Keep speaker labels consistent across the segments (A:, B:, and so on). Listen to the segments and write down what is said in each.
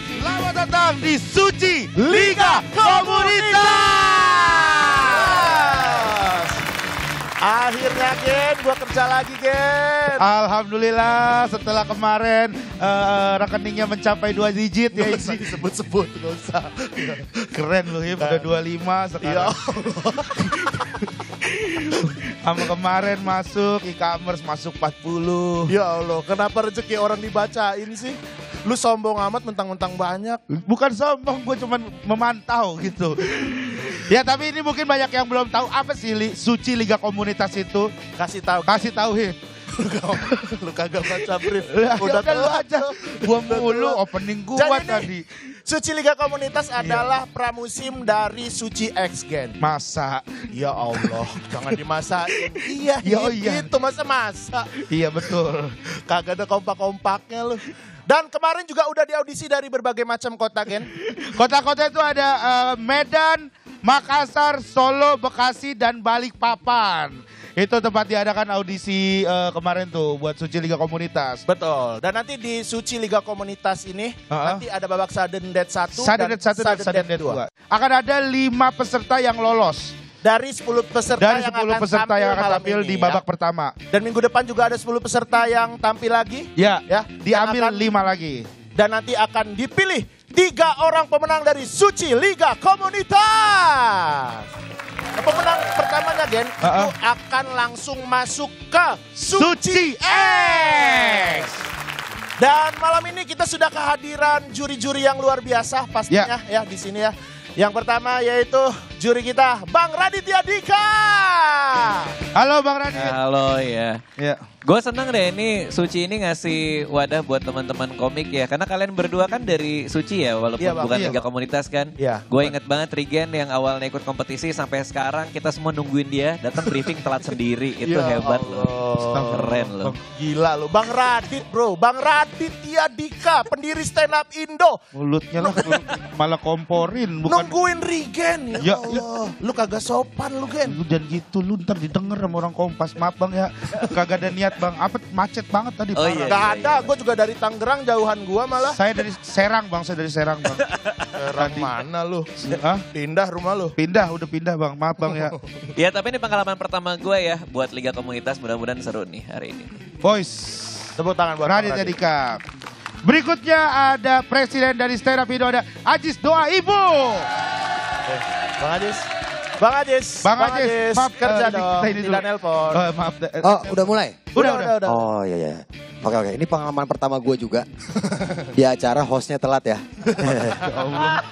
A: Selamat datang di Suci Liga Komunitas.
B: Akhirnya Gen, gua kerja lagi Gen.
A: Alhamdulillah setelah kemarin rekeningnya mencapai 2 digit ya.
B: Gak usah disebut-sebut, gak usah.
A: Keren loh ya, udah 25 sekarang. Sama kemarin masuk e-commerce masuk 40.
B: Ya Allah, kenapa rezeki orang dibacain sih? Lu sombong amat mentang-mentang banyak.
A: Bukan sombong, gue cuman memantau gitu. Ya tapi ini mungkin banyak yang belum tahu apa sih Suci Liga Komunitas itu.
B: Kasih tahu.
A: Kasih tahu Hif.
B: Lu kagak baca brief.
A: Udah lu aja. Gua mulu opening gua
B: Jadi
A: tadi.
B: Suci Liga Komunitas adalah pramusim dari Suci X Gen.
A: Masa.
B: Ya Allah, jangan dimasain. Iya,
A: Iya.
B: itu masa-masa.
A: Iya betul.
B: Kagak ada kompak-kompaknya lu. Dan kemarin juga udah diaudisi dari berbagai macam kota, Gen.
A: Kota-kota itu ada Medan, Makassar, Solo, Bekasi, dan Balikpapan. Itu tempat diadakan audisi kemarin tuh buat Suci Liga Komunitas.
B: Betul. Dan nanti di Suci Liga Komunitas ini nanti ada babak sudden death 1
A: Sudden
B: dan
A: Death 1 dan Sudden Death 2. Akan ada 5 peserta yang lolos.
B: Dari 10 peserta
A: Dari
B: yang
A: 10
B: akan
A: peserta yang akan
B: malam
A: tampil
B: ini,
A: di
B: ya.
A: babak pertama.
B: Dan minggu depan juga ada 10 peserta yang tampil lagi.
A: Ya,
B: Ya,
A: diambil
B: yang
A: 5 lagi.
B: Dan nanti akan dipilih 3 orang pemenang dari Suci Liga Komunitas. Nah, pemenang pertamanya Gen itu akan langsung masuk ke
A: Suci X.
B: Dan malam ini kita sudah kehadiran juri-juri yang luar biasa pastinya ya di sini ya. Yang pertama yaitu juri kita Bang Raditya Dika.
A: Halo Bang Radit.
C: Halo ya.
A: Ya.
C: Gue seneng deh ini Suci ini ngasih wadah buat teman-teman komik ya. Karena kalian berdua kan dari Suci ya walaupun
B: Iya, Bang.
C: bukan
A: Iya,
C: Liga Komunitas kan.
B: Iya.
C: Gue inget banget Rigen yang awalnya ikut kompetisi sampai sekarang kita semua nungguin dia datang briefing telat sendiri. Itu
B: Ya
C: hebat
B: Allah.
C: loh. Keren loh.
B: Gila loh. Bang Radit bro. Bang Raditya Dika. Pendiri stand up Indo.
A: Mulutnya lah malah komporin. Bukan
B: Nungguin Rigen. Ya
A: Ya,
B: Allah. Lu kagak sopan lu Gen.
A: lu dan gitu lu ntar didengar sama orang Kompas. Maaf Bang ya. Kagak ada niat Bang. Apa macet banget tadi.
C: Oh,
A: parah.
C: iya.
B: Gak ada. Gue juga dari Tangerang jauhan gua malah.
A: Saya dari Serang Bang. Saya dari Serang Bang.
B: Serang mana lu?
A: Hah?
B: Pindah rumah lu.
A: Udah pindah Bang. Maaf Bang ya.
C: Ya tapi ini pengalaman pertama gue ya buat Liga Komunitas. Mudah-mudahan seru nih hari ini.
A: Voice.
B: Tepuk tangan buat Bang
A: Raditya
B: Radit.
A: Dika. Berikutnya ada presiden dari Stand Up Indo, ada Ajis Doa Ibu.
B: Bang Ajis. Bang Ajis.
A: Bang Ajis, maaf,
B: kerja
A: kita
B: dong.
A: ini dulu.
B: Tidak nelpon.
A: Maaf.
D: Oh, udah mulai?
A: Udah.
D: Oh iya. Oke. Ini pengalaman pertama gue juga. Di acara hostnya telat ya.
A: Ya Allah.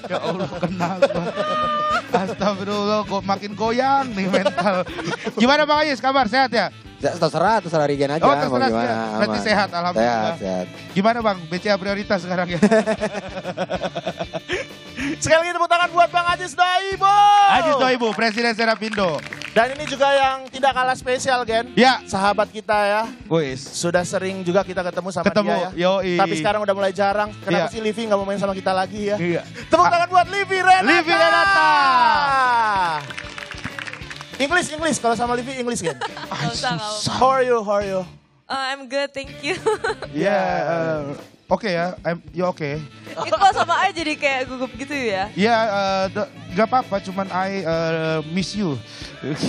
A: Ya Allah kenapa? Astagfirullah kok makin goyang nih mental. Gimana Bang Ajis kabar sehat ya?
D: Terserah Rigen aja.
A: Oh
D: mau
A: terserah.
D: gimana,
A: Berarti
D: aman.
A: sehat alhamdulillah.
D: Sehat.
A: Gimana Bang? BCA prioritas sekarang ya?
B: Sekali lagi tepuk tangan buat Bang Ajis Doibo.
A: Ajis Doa Ibu, presiden Stand Up Indo.
B: Dan ini juga yang tidak kalah spesial Gen.
A: Ya.
B: Sahabat kita ya.
A: Wis.
B: Sudah sering juga kita ketemu sama dia ya.
A: Yoi.
B: Tapi sekarang udah mulai jarang. Kenapa
A: Iya.
B: sih Livi gak mau main sama kita lagi ya?
A: Iya.
B: Tepuk tangan buat Livi Renata.
A: Livi Renata.
B: English. Kalau sama Livi English Gen.
E: Gak usah.
B: How are you?
E: I'm good, thank you.
A: Ya, oke ya. You oke.
E: Itu kalau sama I jadi kayak gugup gitu ya.
A: Ya, gak apa-apa. Cuman I miss you.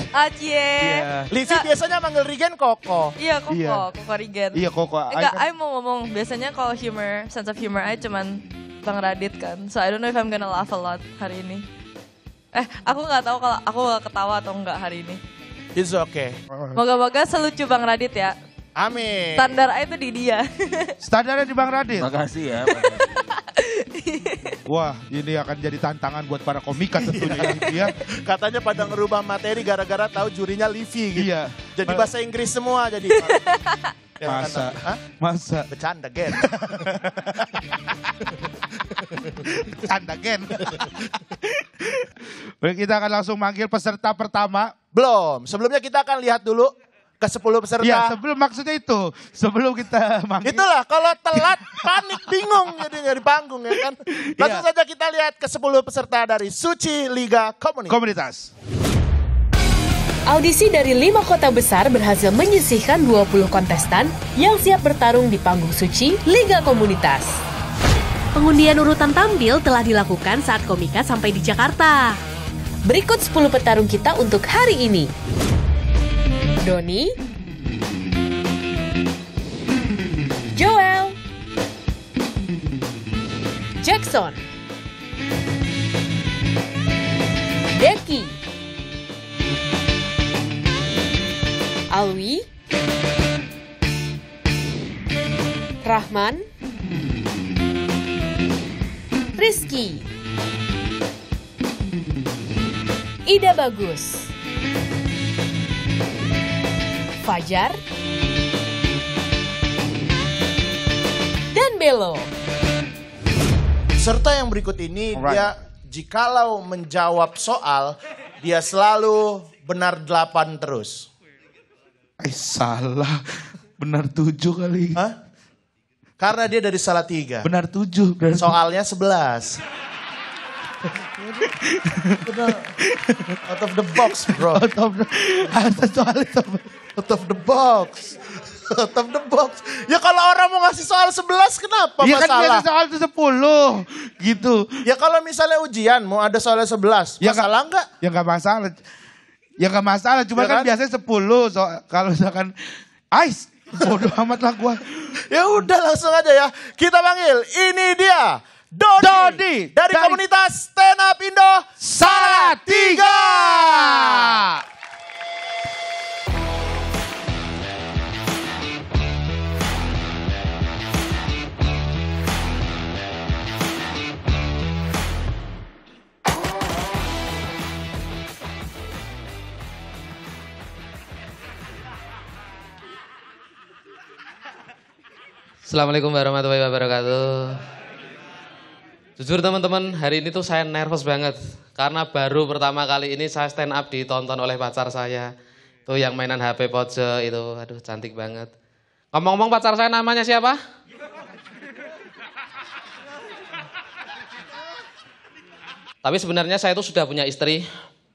E: Acie.
A: Iya.
B: Livi biasanya manggil Rigen Koko.
E: Iya,
A: Iya.
E: Koko Rigen.
A: Iya kok.
E: Enggak, I mau ngomong, biasanya kalau sense of humor I cuman Bang Radit kan. So I don't know if I'm gonna laugh a lot hari ini. Aku gak tahu kalau aku gak ketawa atau enggak hari ini.
B: It's okay.
E: Moga-moga selucu Bang Radit ya.
B: Amin.
E: Standar I itu di dia.
A: Standarnya di Bang Radit.
C: Makasih ya.
A: Wah, ini akan jadi tantangan buat para komika tentunya ya.
B: Katanya pada ngerubah materi gara-gara tahu jurinya Livi gitu.
A: Iya.
B: Jadi bahasa Inggris semua jadi. Ya,
A: Masa?
B: Hah?
A: Masa?
B: Bercanda Gen.
A: Canda Gen. Baik, kita akan langsung manggil peserta pertama.
B: Belum. Sebelumnya kita akan lihat dulu ke 10 peserta.
A: Ya sebelum maksudnya itu. Sebelum kita manggil.
B: Itulah kalau telat panik bingung jadinya di panggung ya kan. Langsung saja kita lihat ke 10 peserta dari Suci Liga
A: Komunitas.
F: Audisi dari 5 kota besar berhasil menyisihkan 20 kontestan yang siap bertarung di panggung Suci Liga Komunitas.
G: Pengundian urutan tampil telah dilakukan saat Komika sampai di Jakarta.
F: Berikut 10 petarung kita untuk hari ini. Doni, Joel, Jackson, Deki, Alwi, Rahman, Rizky, Ida Bagus, Fajar, dan Belo.
B: Peserta yang berikut ini dia jikalau menjawab soal dia selalu benar 8 terus.
A: Salah. Benar 7 kali.
B: Hah? Karena dia dari salah 3.
A: Benar 7.
B: Soalnya 11. Out of the box, bro.
A: Out of
B: the box. Out of the box. Ya kalau orang mau ngasih soal 11 kenapa
A: ya
B: masalah?
A: Kan biasa soal itu 10 gitu.
B: Ya kalau misalnya ujian mau ada soalnya 11,
A: ya
B: masalah enggak?
A: Ya enggak masalah. Ya enggak masalah, cuma
B: ya
A: kan biasanya 10. Kalau misalkan bodoh amat lah gua.
B: Ya udah langsung aja ya. Kita panggil. Ini dia. Dodi. Dari komunitas Stand Up Indo Salatiga.
H: Assalamualaikum warahmatullahi wabarakatuh. Jujur teman-teman, hari ini tuh saya nervous banget. Karena baru pertama kali ini saya stand up ditonton oleh pacar saya. Tuh yang mainan HP pojok itu, aduh cantik banget. Ngomong-ngomong pacar saya namanya siapa? Tapi sebenarnya saya itu sudah punya istri.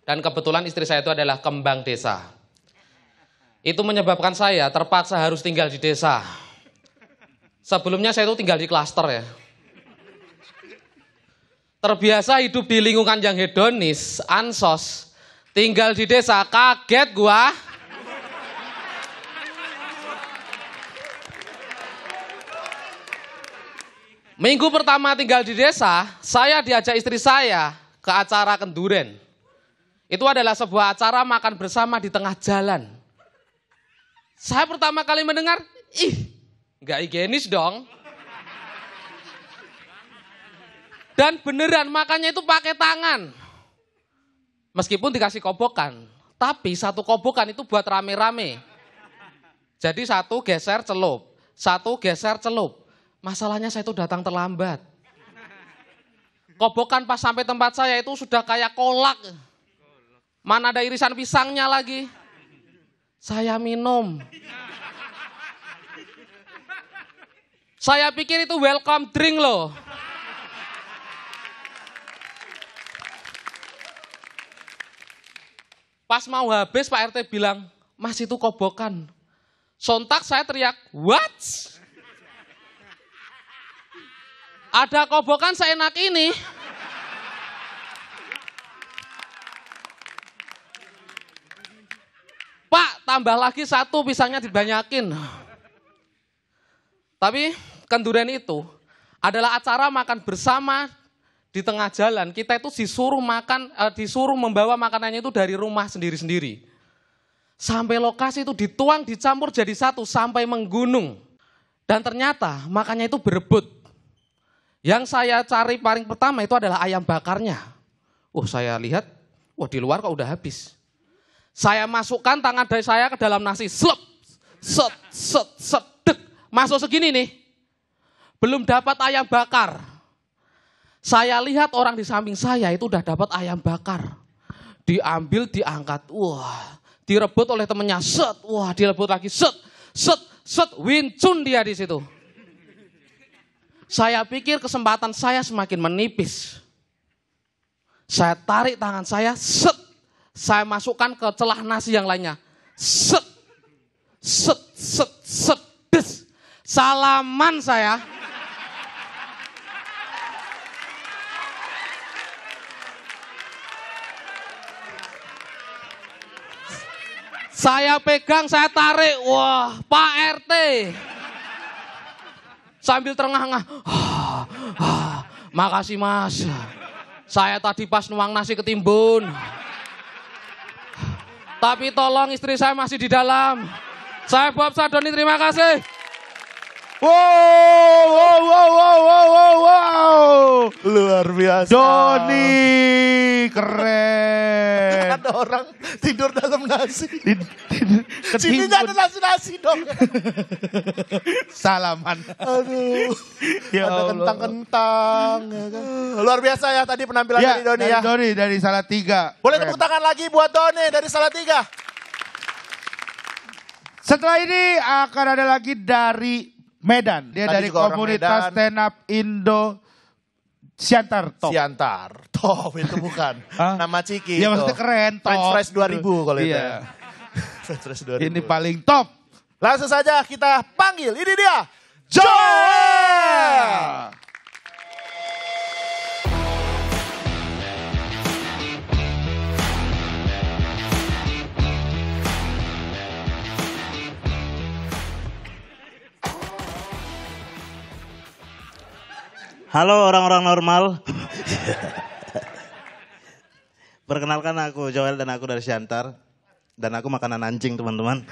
H: Dan kebetulan istri saya itu adalah kembang desa. Itu menyebabkan saya terpaksa harus tinggal di desa. Sebelumnya saya itu tinggal di klaster ya. Terbiasa hidup di lingkungan yang hedonis, ansos. Tinggal di desa, kaget gua. Minggu pertama tinggal di desa, saya diajak istri saya ke acara kenduren. Itu adalah sebuah acara makan bersama di tengah jalan. Saya pertama kali mendengar, nggak higienis dong. Dan beneran makannya itu pakai tangan. Meskipun dikasih kobokan. Tapi satu kobokan itu buat rame-rame. Jadi satu geser celup. Satu geser celup. Masalahnya saya itu datang terlambat. Kobokan pas sampai tempat saya itu sudah kayak kolak. Mana ada irisan pisangnya lagi. Saya minum. Saya pikir itu welcome drink loh. Pas mau habis Pak RT bilang, Mas itu kobokan. Sontak saya teriak, what? Ada kobokan seenak ini? Pak, tambah lagi satu pisangnya dibanyakin. Tapi kenduren itu adalah acara makan bersama di tengah jalan. Kita itu disuruh membawa makanannya itu dari rumah sendiri-sendiri. Sampai lokasi itu dituang, dicampur jadi satu sampai menggunung. Dan ternyata makannya itu berebut. Yang saya cari paling pertama itu adalah ayam bakarnya. Saya lihat, di luar kok udah habis. Saya masukkan tangan dari saya ke dalam nasi, slep, set, set, set, dek. Masuk segini nih, belum dapat ayam bakar. Saya lihat orang di samping saya itu udah dapat ayam bakar. Diambil, diangkat, direbut oleh temennya, set, wah direbut lagi, set, Wing Chun dia di situ. Saya pikir kesempatan saya semakin menipis. Saya tarik tangan saya, set, saya masukkan ke celah nasi yang lainnya, set, des. Salaman saya. Saya pegang, saya tarik. Wah, Pak RT. Sambil terengah-engah. Makasih Mas. Saya tadi pas nuang nasi ketimbun. Tapi tolong istri saya masih di dalam. Saya Bob Sadoni, terima kasih.
A: Wow.
B: Luar biasa.
A: Doni, keren.
B: Ada orang tidur dalam nasi. Sini nggak ada nasi dong.
A: Salaman.
B: Aduh.
A: Ya
B: ada
A: Allah.
B: kentang-kentang. Ya kan? Luar biasa ya tadi penampilan dari Doni ya.
A: Doni dari Salatiga.
B: Boleh
A: Keren.
B: tepuk tangan lagi buat Doni dari Salatiga.
A: Setelah ini akan ada lagi dari Medan. Dia
B: Tadi
A: dari
B: juga orang
A: komunitas
B: Medan.
A: stand up Indo Siantar Top.
B: Siantar. Top itu bukan.
A: Hah?
B: Nama Ciki.
A: Ya
B: itu.
A: maksudnya keren. Top.
B: French Fries 2000 kalau itu.
A: Iya.
B: French Fries 2000.
A: Ini paling top.
B: Langsung saja kita panggil. Ini dia. Joel.
I: Halo orang-orang normal. Perkenalkan aku Joel dan aku dari Siantar. Dan aku makanan anjing teman-teman.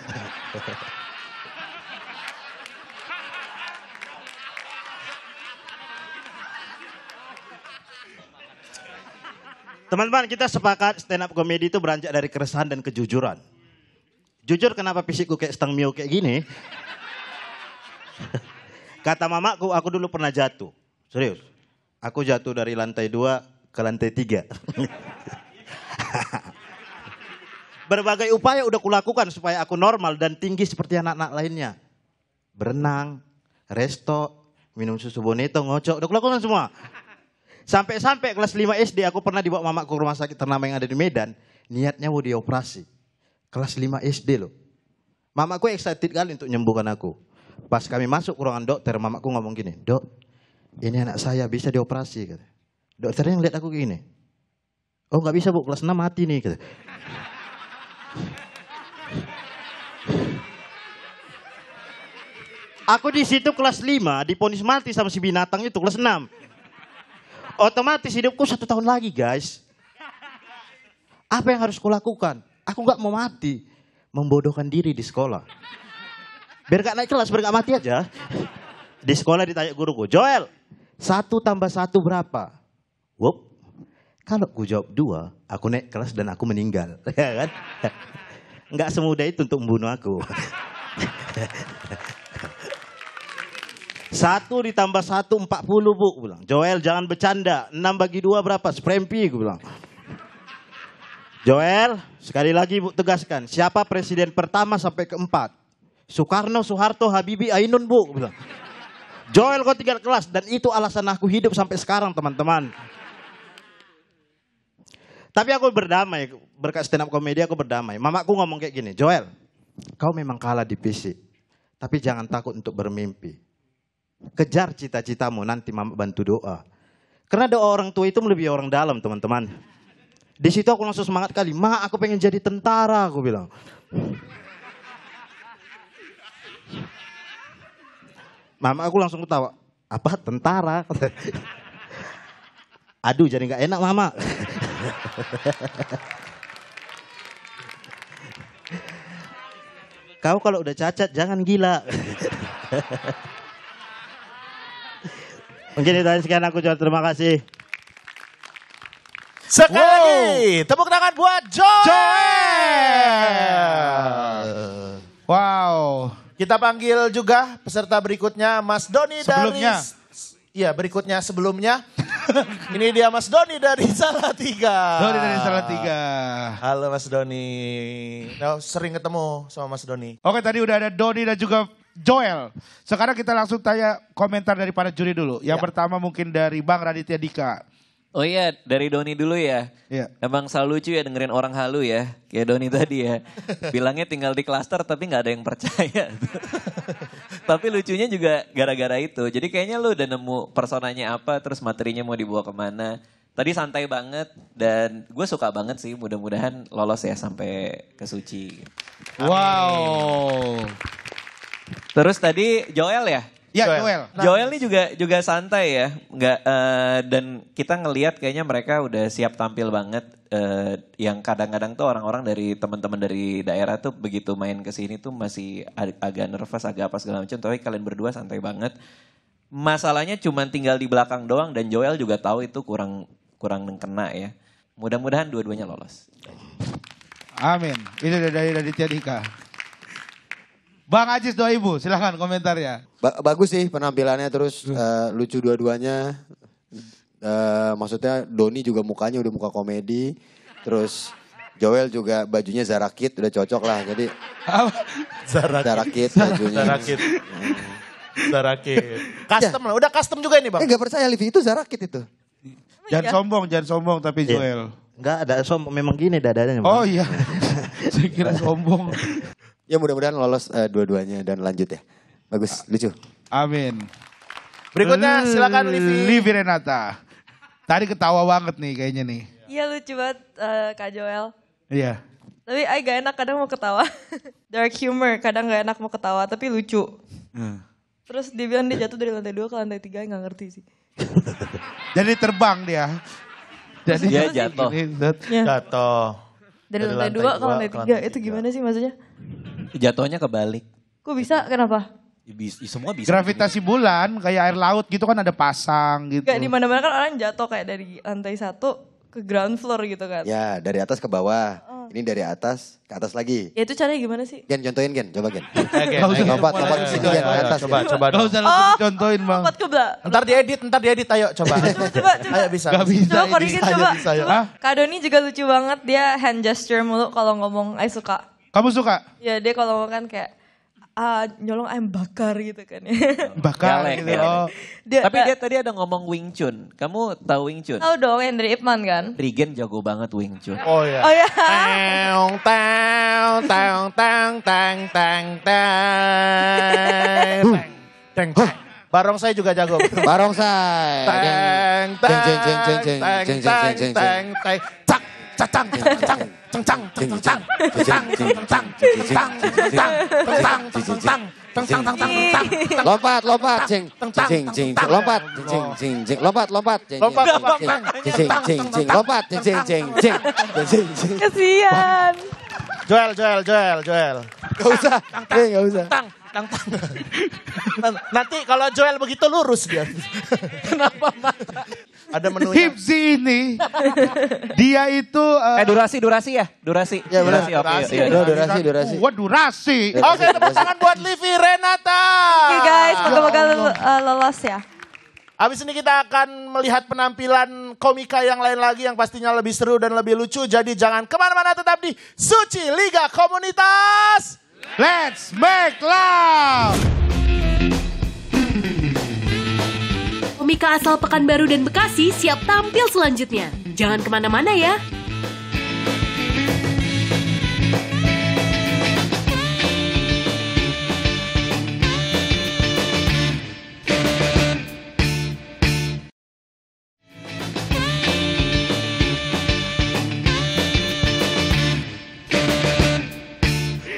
I: Teman-teman, kita sepakat stand up comedy itu beranjak dari keresahan dan kejujuran. Jujur kenapa fisikku kayak stang mio kayak gini? Kata mamaku, aku dulu pernah jatuh. Serius. Aku jatuh dari lantai 2 ke lantai 3. Berbagai upaya udah kulakukan supaya aku normal dan tinggi seperti anak-anak lainnya. Berenang, resto, minum susu bonito, ngocok, udah kulakukan semua. Sampai-sampai kelas 5 SD aku pernah dibawa mamaku ke rumah sakit ternama yang ada di Medan. Niatnya mau dioperasi. Kelas 5 SD loh. Mamaku excited kali untuk menyembuhkan aku. Pas kami masuk ke ruangan dokter, mamaku ngomong gini, "Dok, ini anak saya bisa dioperasi." Kata. Dokternya ngeliat aku gini. "Oh nggak bisa Bu, kelas 6 mati nih." Kata. Aku di situ kelas 5, diponis mati sama si binatang itu kelas 6. Otomatis hidupku 1 tahun lagi guys. Apa yang harus kulakukan? Aku gak mau mati. Membodohkan diri di sekolah. Biar gak naik kelas, biar gak mati aja. Di sekolah ditanya guruku, "Joel, 1 tambah 1 berapa?" Wup, kalau ku jawab 2, aku naik kelas dan aku meninggal. Ya kan? Gak semudah itu untuk membunuh aku. 1 ditambah 1, 40 Bu. Aku bilang, "Joel jangan bercanda. 6 bagi 2 berapa? Seperempi." Aku bilang. "Joel, sekali lagi Bu tegaskan. Siapa presiden pertama sampai ke-4? Soekarno, Soeharto, Habibie, Ainun Bu." Aku bilang. "Joel kau tinggal kelas." Dan itu alasan aku hidup sampai sekarang teman-teman. Tapi aku berdamai. Berkat stand up comedy aku berdamai. Mamaku ngomong kayak gini, "Joel, kau memang kalah di fisik. Tapi jangan takut untuk bermimpi. Kejar cita-citamu, nanti mama bantu doa." Karena doa orang tua itu melebihi orang dalam teman-teman. Di situ aku langsung semangat kali. "Ma, aku pengen jadi tentara," aku bilang. Mama aku langsung ketawa. "Apa tentara?" Aduh jadi gak enak mama. "Kau kalau udah cacat jangan gila." Mungkin itu aja sekian aku Joel, terima kasih.
B: Sekali lagi, tepuk tangan buat Joel.
A: Wow.
B: Kita panggil juga peserta berikutnya, Mas Doni
A: Sebelumnya.
B: dari... Iya, berikutnya sebelumnya. Ini dia Mas Doni dari Salatiga.
A: Doni dari Salatiga.
B: Halo Mas Doni. Nah, sering ketemu sama Mas Doni.
A: Oke, tadi udah ada Doni dan juga Joel. Sekarang kita langsung tanya komentar dari para juri dulu. Yang pertama mungkin dari Bang Raditya Dika.
C: Oh iya, dari Doni dulu ya.
A: Iya.
C: Emang selalu lucu ya dengerin orang halu ya. Kayak Doni tadi ya. Bilangnya tinggal di klaster tapi gak ada yang percaya. Tapi lucunya juga gara-gara itu. Jadi kayaknya lu udah nemu personanya apa, terus materinya mau dibawa kemana. Tadi santai banget dan gue suka banget sih. Mudah-mudahan lolos ya sampai ke Suci.
A: Wow.
C: Terus tadi Joel ya?
A: Ya, Joel.
C: Joel ini juga santai ya, dan kita ngelihat kayaknya mereka udah siap tampil banget. Yang kadang-kadang tuh orang-orang dari teman-teman dari daerah tuh begitu main ke sini tuh masih agak nervous, agak apa segala macam. Tapi kalian berdua santai banget. Masalahnya cuma tinggal di belakang doang dan Joel juga tahu itu kurang kena ya. Mudah-mudahan dua-duanya lolos.
A: Amin. Ini dari Raditya Dika. Bang Ajis 2000, silahkan komentarnya.
D: Bagus sih penampilannya, terus lucu dua-duanya. Maksudnya Doni juga mukanya udah muka komedi. Terus Joel juga bajunya Zara Kid, udah cocok lah. Jadi Zara Kid bajunya.
B: Zara Kid. Custom lah, udah custom juga ini Bang.
D: Gak percaya Livi, itu Zara Kid itu.
A: Jangan sombong tapi Joel.
I: Enggak ada sombong, memang gini dadanya.
A: Oh iya, saya kira sombong.
D: Ya mudah-mudahan lolos dua-duanya dan lanjut ya. Bagus, lucu.
A: Amin.
B: Berikutnya silakan Livi.
A: Livi Renata. Tadi ketawa banget nih kayaknya nih.
E: Iya lucu banget Kak Joel.
A: Iya.
E: Tapi gak enak kadang mau ketawa. Dark humor kadang gak enak mau ketawa tapi lucu. Terus dia bilang dia jatuh dari lantai 2 ke lantai 3 gak ngerti sih.
A: Jadi terbang dia. Jadi
C: dia jatuh.
B: Jatuh.
E: Dari lantai 2 ke lantai 3 itu gimana sih maksudnya?
C: Jatuhnya kebalik.
E: Kok bisa? Kenapa?
C: Semua bisa.
A: Gravitasi bulan kayak air laut gitu kan ada pasang gitu.
E: Kayak di mana-mana kan orang jatuh kayak dari lantai 1 ke ground floor gitu kan.
D: Ya dari atas ke bawah. Ini dari atas ke atas lagi.
E: Ya itu caranya gimana sih?
D: Gen, contohin Gen, coba Gen.
A: Lompat
D: ke sini Gen, ke atas.
B: Coba.
A: Gak usah langsung contohin Bang.
E: Lompat ke belakang.
B: Ntar diedit, ayo coba.
E: Coba.
B: Ayo bisa.
A: Gak bisa.
E: Coba korekin coba.
B: Bisa.
E: Kak Doni juga lucu banget, dia hand gesture mulu kalau ngomong, I suka.
A: Kamu suka?
E: Ya dia kalau ngomong kan kayak, nyolong ayam bakar gitu kan ya.
A: Bakar
C: Galek,
A: gitu.
C: galek.
A: Oh.
C: Tapi dia tadi ada ngomong Wing Chun. Kamu tahu Wing Chun?
E: Tahu dong yang dari Ip Man kan?
C: Regen jago banget Wing Chun.
B: Oh iya.
E: Oh ya.
B: Teng. Barongsai juga jago.
D: Barongsai. Lompat, cing, lompat, cing, lompat,
E: Kesian.
B: Joel.
D: Gak usah.
B: Nanti kalau Joel begitu lurus dia. Kenapa mata? Ada menu
A: Hipsi ini, dia itu...
C: Durasi ya? Durasi.
D: Ya benar.
A: Durasi. Wah durasi.
B: Oke, tepuk tangan buat Livi Renata.
E: Oke guys, moga-moga lolos ya.
B: Habis ini kita akan melihat penampilan komika yang lain lagi yang pastinya lebih seru dan lebih lucu. Jadi jangan kemana-mana, tetap di Suci Liga Komunitas.
A: Let's make love.
F: Komika asal Pekanbaru dan Bekasi siap tampil selanjutnya. Jangan kemana-mana ya.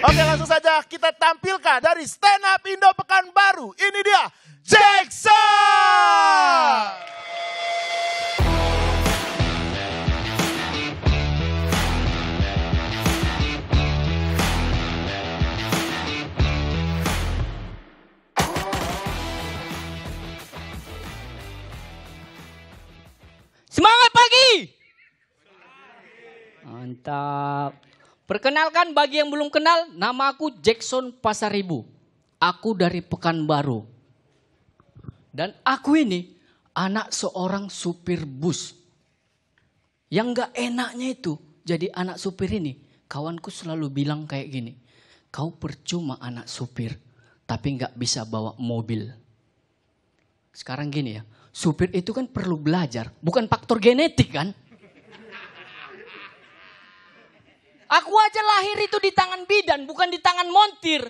B: Oke, langsung saja kita tampilkan dari Stand Up Indo Pekanbaru. Ini dia, Jackson!
J: Semangat pagi! Mantap. Perkenalkan bagi yang belum kenal, nama aku Jackson Pasaribu. Aku dari Pekanbaru. Dan aku ini anak seorang supir bus. Yang gak enaknya itu jadi anak supir ini. Kawanku selalu bilang kayak gini. Kau percuma anak supir tapi gak bisa bawa mobil. Sekarang gini ya. Supir itu kan perlu belajar. Bukan faktor genetik kan. Aku aja lahir itu di tangan bidan bukan di tangan montir.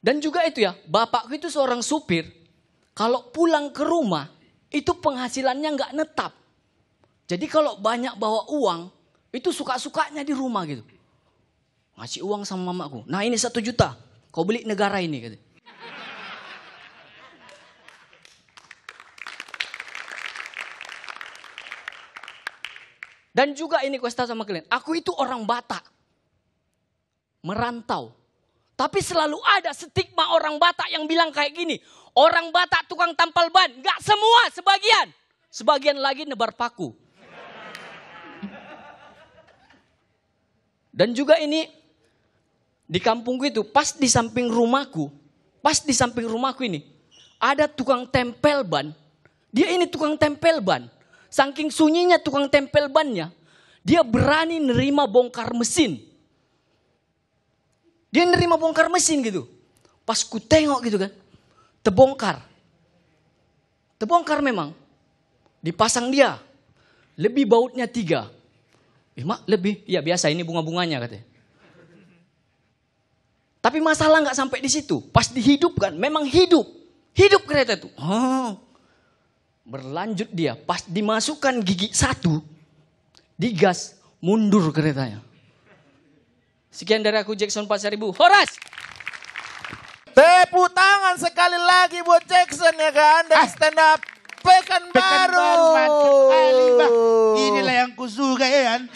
J: Dan juga itu ya. Bapakku itu seorang supir. Kalau pulang ke rumah itu penghasilannya gak netap. Jadi kalau banyak bawa uang, itu suka-sukanya di rumah gitu. Ngasih uang sama mamaku. Nah ini 1 juta, kau beli negara ini. Gitu. Dan juga ini aku tahu sama kalian, aku itu orang Batak. Merantau. Tapi selalu ada stigma orang Batak yang bilang kayak gini. Orang Batak tukang tampal ban. Gak semua, sebagian. Sebagian lagi nebar paku. Dan juga ini di kampungku itu pas di samping rumahku ini ada tukang tempel ban. Dia ini tukang tempel ban. Saking sunyinya tukang tempel bannya, dia berani nerima bongkar mesin. Dia nerima bongkar mesin gitu. Pas ku tengok gitu kan, terbongkar. Terbongkar memang. Dipasang dia. Lebih bautnya 3. Mak lebih, ya biasa ini bunga-bunganya katanya. Tapi masalah nggak sampai di situ. Pas dihidupkan, memang hidup kereta itu. Berlanjut dia, pas dimasukkan gigi 1, digas, mundur keretanya. Sekian dari aku Jackson 4000. Horas!
B: Tepuk tangan sekali lagi buat Jackson ya kan, dari stand up Pekanbaru.
A: Inilah yang kusuka ya kan.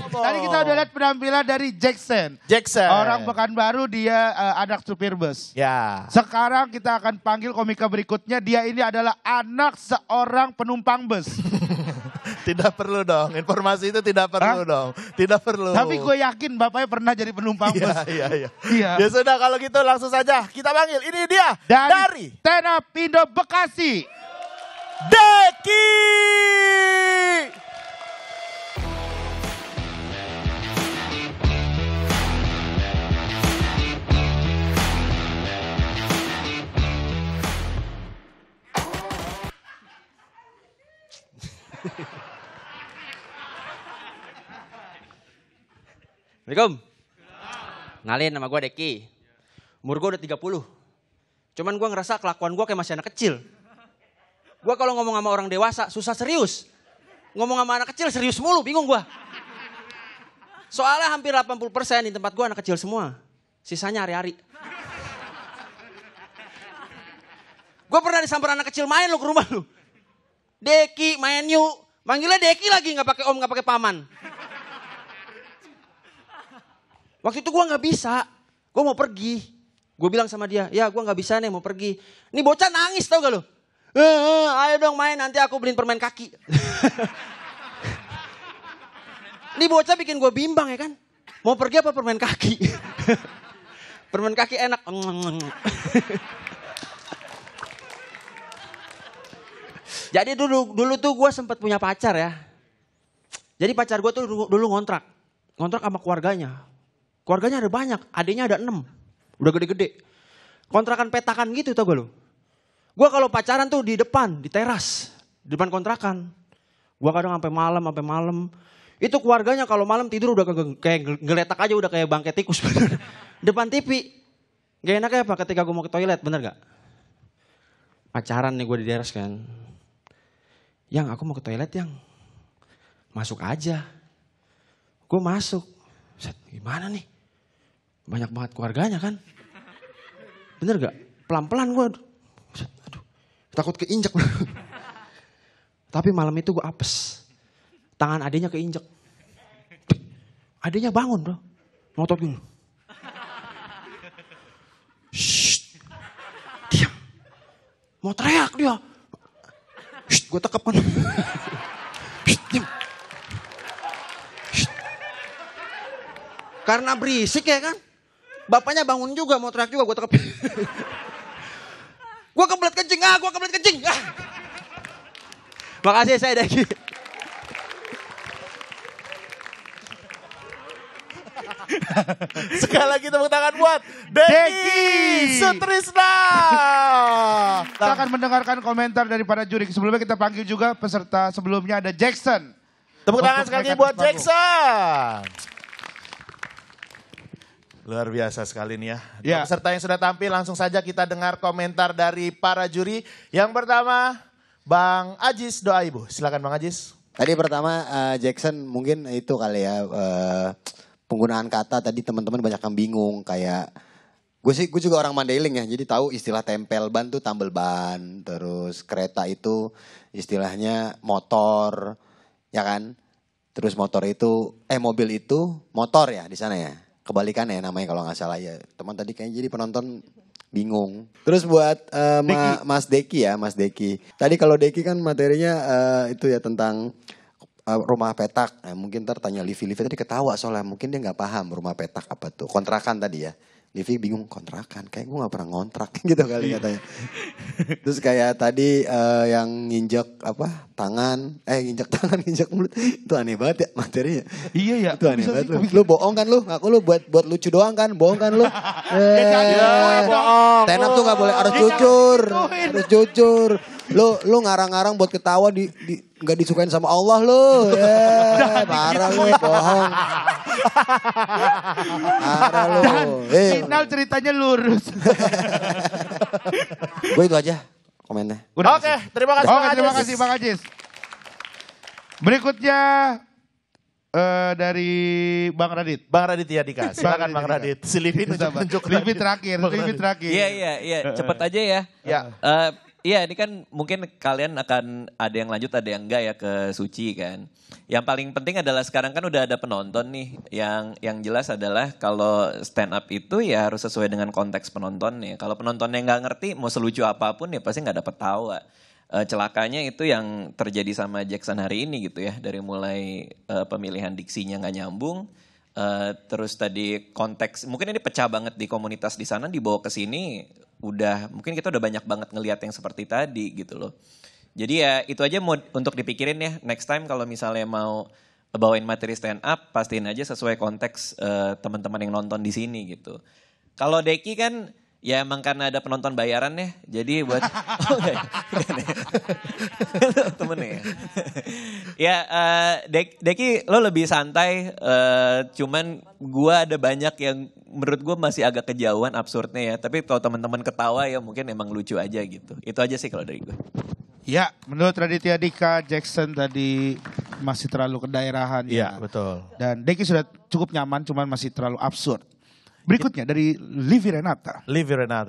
A: Tadi kita udah lihat penampilan dari Jackson. Orang Pekanbaru, dia anak supir bus.
B: Ya.
A: Sekarang kita akan panggil komika berikutnya. Dia ini adalah anak seorang penumpang bus.
B: Tidak perlu dong, informasi itu tidak perlu dong. Tidak perlu.
A: Tapi gue yakin bapaknya pernah jadi penumpang bus.
B: Iya. Ya sudah kalau gitu langsung saja kita panggil. Ini dia dari
A: Stand Up Indo Bekasi.
B: Deki.
K: Assalamualaikum. Ngalin, nama gue Deki. Umur gue udah 30. Cuman gue ngerasa kelakuan gue kayak masih anak kecil. Gue kalau ngomong sama orang dewasa susah serius. Ngomong sama anak kecil serius mulu, bingung gue. Soalnya hampir 80% di tempat gue anak kecil semua. Sisanya hari-hari. Gue pernah disamper anak kecil main lo ke rumah lo. Deki main yuk. Manggilnya Deki lagi, gak pakai om, gak pakai paman. Waktu itu gue gak bisa. Gue mau pergi. Gue bilang sama dia, ya gue gak bisa nih mau pergi. Ini bocah nangis tau gak lo? Ayo dong main, nanti aku beliin permen kaki. Ini bocah bikin gue bimbang ya kan. Mau pergi apa permen kaki? Permen kaki enak. Jadi dulu tuh gue sempat punya pacar ya. Jadi pacar gue tuh dulu ngontrak sama keluarganya. Keluarganya ada banyak, adiknya ada 6. Udah gede-gede. Kontrakan petakan gitu tau gak lo. Gue kalau pacaran tuh di depan, di teras. Di depan kontrakan. Gue kadang sampai malam. Itu keluarganya kalau malam tidur udah kayak ngeletak aja udah kayak bangkai tikus. Depan TV. Gak enak ya apa ketika gue mau ke toilet, bener gak? Pacaran nih gue di teras kan. Yang aku mau ke toilet yang. Masuk aja. Gue masuk. Gimana nih? Banyak banget keluarganya kan. Bener gak? Pelan-pelan gue. Aduh, takut keinjek. Tapi malam itu gue apes. Tangan adiknya keinjek. Adiknya bangun bro. Ngotot gini. Shh. Diam. Mau teriak dia. Shh, gue tekep kan. Shh, diam. Shh. Karena berisik ya kan. Bapaknya bangun juga, mau teriak juga, gue tekep. Gua kebelet kencing, gua kebelet kencing. Makasih saya Deki.
B: Sekali lagi tepuk tangan buat Deki Sutrisna.
A: Kita akan mendengarkan komentar dari para juri. Sebelumnya kita panggil juga peserta sebelumnya ada Jackson.
B: Tepuk tangan sekali lagi buat Jackson. Luar biasa sekali nih ya.
A: Ya.
B: Peserta yang sudah tampil langsung saja kita dengar komentar dari para juri. Yang pertama Bang Ajis Doaibu. Silakan Bang Ajis.
D: Tadi pertama Jackson mungkin itu kali ya penggunaan kata tadi teman-teman banyak yang bingung kayak gue juga orang Mandailing ya, jadi tahu istilah tempel ban tuh tambel ban, terus kereta itu istilahnya motor, ya kan? Terus motor itu mobil itu motor ya di sana ya, kebalikannya namanya kalau nggak salah ya. Teman tadi kayaknya jadi penonton bingung. Terus buat Mas Deki ya, Mas Deki. Tadi kalau Deki kan materinya itu ya tentang rumah petak. Nah, mungkin ntar tanya Livi tadi ketawa soalnya mungkin dia nggak paham rumah petak apa tuh. Kontrakan tadi ya. Livi bingung kontrakan, kayak gue gak pernah ngontrak gitu kali katanya. Terus kayak tadi yang nginjek tangan, nginjek mulut. Itu aneh banget ya materinya.
A: Iya ya.
D: Itu aneh banget lu. Lu bohong kan lu, ngaku lu buat lucu doang kan, bohong kan lu.
B: Bohong.
D: Stand up tuh gak boleh, harus jujur. Harus jujur. Lu ngarang-ngarang buat ketawa gak disukain sama Allah lu. Parah lu, bohong. Parah lu.
A: Final ceritanya lurus.
D: Gue itu aja komennya.
B: Oke, terima kasih Bang Ajis.
A: Terima kasih Bang Ajis. Berikutnya dari Bang Radit.
B: Bang Radit ya Dika. Silakan Bang Radit. Si Livi tunjuk.
A: Livi terakhir.
C: Iya, cepet aja ya. Iya, ini kan mungkin kalian akan ada yang lanjut, ada yang enggak ya ke Suci kan. Yang paling penting adalah sekarang kan udah ada penonton nih. Yang jelas adalah kalau stand up itu ya harus sesuai dengan konteks penontonnya. Kalau penontonnya nggak ngerti, mau selucu apapun ya pasti nggak dapet tawa. Celakanya itu yang terjadi sama Jackson hari ini gitu ya. Dari mulai pemilihan diksinya nggak nyambung. Terus tadi konteks, mungkin ini pecah banget di komunitas di sana, dibawa ke sini mungkin kita udah banyak banget ngelihat yang seperti tadi gitu loh. Jadi ya itu aja untuk dipikirin ya, next time kalau misalnya mau bawain materi stand up, pastiin aja sesuai konteks teman-teman yang nonton di sini gitu. Kalau Deki kan ya emang karena ada penonton bayaran ya, jadi buat temennya ya. Deki lo lebih santai, cuman gua ada banyak yang menurut gue masih agak kejauhan absurdnya ya. Tapi kalau teman-teman ketawa ya mungkin emang lucu aja gitu. Itu aja sih kalau dari gue.
A: Ya, menurut Raditya Dika, Jackson tadi masih terlalu kedaerahan.
B: Iya, betul.
A: Dan Deki sudah cukup nyaman, cuman masih terlalu absurd. Berikutnya dari Livi Renata.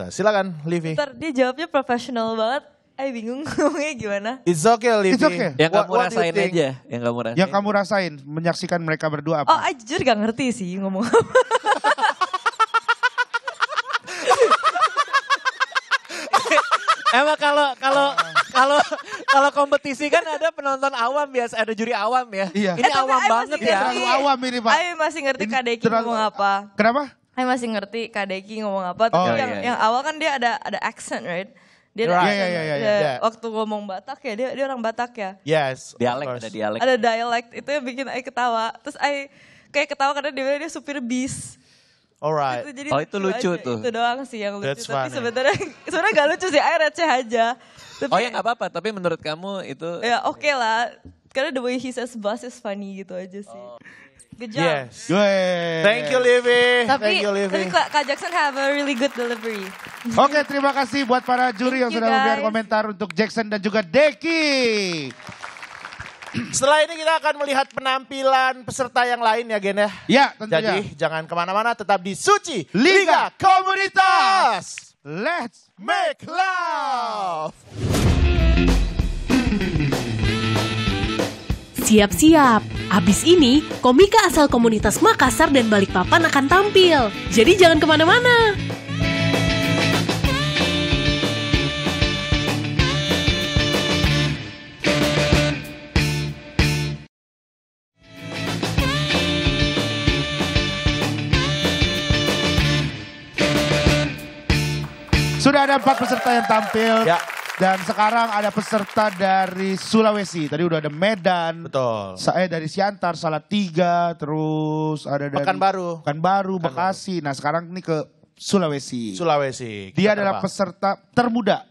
B: Silakan Livi.
E: Ntar dia jawabnya profesional banget. Bingung ngomongnya gimana.
B: It's okay Livi.
A: It's okay.
C: Yang kamu rasain aja.
A: Yang kamu rasain, menyaksikan mereka berdua apa?
E: Jujur gak ngerti sih ngomong apa.
C: Emang kalau kompetisi kan ada penonton awam biasa, ada juri awam ya.
A: Iya.
C: Ini awam banget ya.
A: Terlalu awam ini Pak.
E: Ayo masih ngerti Kak Deki ngomong apa.
A: Kenapa?
E: Ayo masih ngerti Kak Deki ngomong apa. Tapi yang awal kan dia ada accent, right? Dia ada accent. Waktu ngomong Batak ya, dia orang Batak ya.
B: Yes.
C: Ada dialek.
E: Ada dialek, itu yang bikin Ayo ketawa. Terus Ayo kayak ketawa karena dia supir bis.
B: Alright.
C: Itu lucu
E: aja.
C: tuh.
E: Itu doang sih yang lucu.
B: That's
E: tapi
B: funny.
E: sebenarnya gak lucu sih, Ayo receh aja. Tapi,
C: ya gak apa-apa, tapi menurut kamu itu...
E: Ya oke lah, karena the way he says bus is funny gitu aja sih. Good job.
B: Yes. Thank you Livi.
E: Tapi Kak Jackson have a really good delivery.
A: Oke, terima kasih buat para juri yang sudah memberikan komentar untuk Jackson dan juga Deki.
B: Setelah ini kita akan melihat penampilan peserta yang lain ya Gen ya.
A: Ya tentunya.
B: Jadi jangan kemana-mana, tetap di Suci
A: Liga
B: Komunitas.
A: Let's
B: make love.
G: Siap-siap, abis ini komika asal komunitas Makassar dan Balikpapan akan tampil. Jadi jangan kemana-mana.
A: Sudah ada 4 peserta yang tampil.
B: Ya.
A: Dan sekarang ada peserta dari Sulawesi. Tadi udah ada Medan.
B: Betul.
A: Saya dari Siantar, Salatiga. Terus ada dari Pekanbaru, Bekasi. Nah sekarang ini ke Sulawesi.
B: Dia
A: adalah peserta termuda.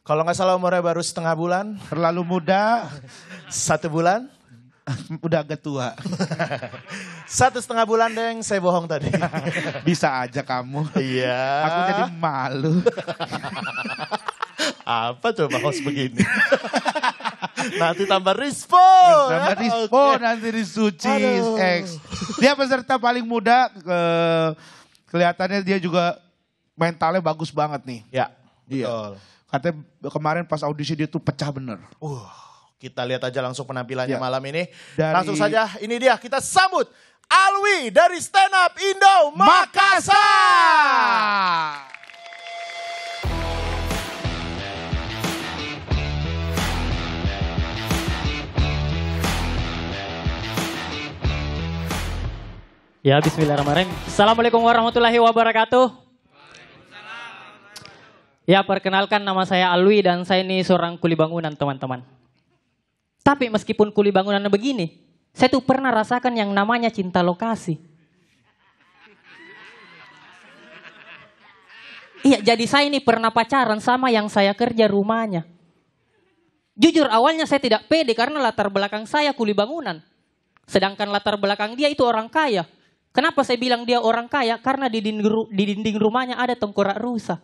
B: Kalau nggak salah umurnya baru setengah bulan.
A: Terlalu muda.
B: 1 bulan.
A: Udah agak tua.
B: 1,5 bulan deng, saya bohong tadi.
A: Bisa aja kamu.
B: Iya.
A: Aku jadi malu.
B: Apa coba host begini? Nanti tambah respon.
A: Nanti di Suci X. Dia peserta paling muda. Kelihatannya dia juga mentalnya bagus banget nih.
B: Ya,
A: betul. Katanya kemarin pas audisi dia tuh pecah bener.
B: Kita lihat aja langsung penampilannya
A: Ya.
B: malam ini.
A: Dari-
B: Langsung saja, ini dia kita sambut Alwi dari Stand Up Indo Makassar.
L: Ya, bismillahirrahmanirrahim. Assalamualaikum warahmatullahi wabarakatuh. Ya, perkenalkan nama saya Alwi dan saya ini seorang kuli bangunan, teman-teman. Tapi meskipun kuli bangunan begini, saya tuh pernah rasakan yang namanya cinta lokasi. Iya, jadi saya ini pernah pacaran sama yang saya kerja rumahnya. Jujur awalnya saya tidak pede karena latar belakang saya kuli bangunan. Sedangkan latar belakang dia itu orang kaya. Kenapa saya bilang dia orang kaya? Karena di dinding rumahnya ada tengkorak rusa.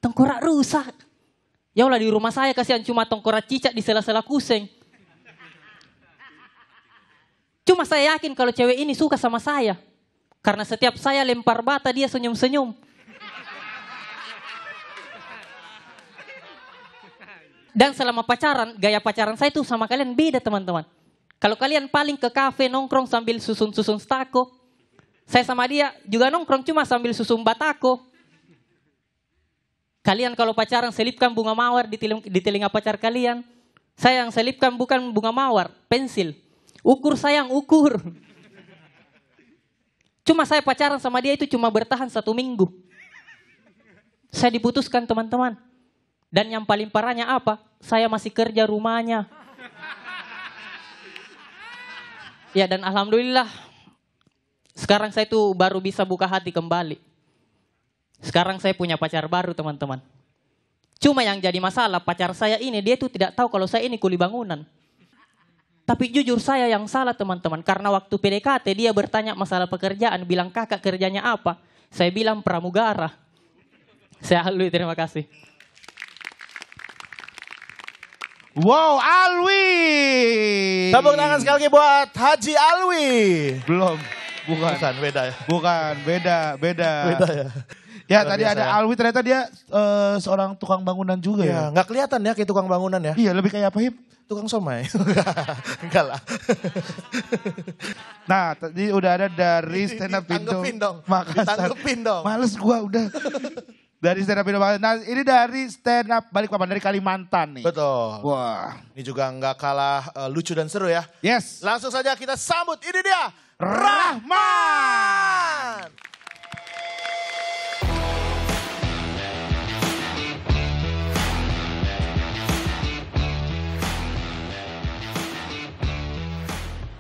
L: Tengkorak rusa. Ya Allah, di rumah saya kasihan cuma tengkorak cicak di sela-sela kuseng. Cuma saya yakin kalau cewek ini suka sama saya. Karena setiap saya lempar bata dia senyum-senyum. Dan selama pacaran, gaya pacaran saya itu sama kalian beda, teman-teman. Kalau kalian paling ke kafe nongkrong sambil susun-susun stako. Saya sama dia juga nongkrong cuma sambil susun batako. Kalian kalau pacaran selipkan bunga mawar di telinga pacar kalian. Saya yang selipkan bukan bunga mawar, pensil. Ukur sayang, ukur. Cuma saya pacaran sama dia itu cuma bertahan 1 minggu. Saya diputuskan, teman-teman. Dan yang paling parahnya apa? Saya masih kerja rumahnya. Ya, dan alhamdulillah sekarang saya tuh baru bisa buka hati kembali. Sekarang saya punya pacar baru, teman-teman. Cuma yang jadi masalah pacar saya ini dia tuh tidak tahu kalau saya ini kuli bangunan. Tapi jujur saya yang salah, teman-teman. Karena waktu PDKT dia bertanya masalah pekerjaan, bilang kakak kerjanya apa? Saya bilang pramugara. Saya Alwi, terima kasih.
A: Wow, Alwi.
B: Tepuk tangan sekali lagi buat Haji Alwi.
A: Belum, bukan
B: beda ya.
A: Bukan, beda.
B: Beda ya.
A: Ya,
B: Luar
A: tadi
B: biasa
A: ada
B: ya.
A: Alwi, ternyata dia seorang tukang bangunan juga ya.
B: Nggak kelihatan ya kayak tukang bangunan ya.
A: Iya, lebih kayak apa, Hip?
B: Tukang somai. Enggak lah.
A: Nah, tadi udah ada dari Stand Up Indo
B: Ditanggepin dong.
A: Makassar.
B: Ditanggepin dong.
A: Males gua udah. Dari Stand Up Indo Makassar. Nah, ini dari Stand Up Balikpapan, dari Kalimantan nih.
B: Betul.
A: Wah.
B: Ini juga nggak kalah lucu dan seru ya.
A: Yes.
B: Langsung saja kita sambut, ini dia Rahman.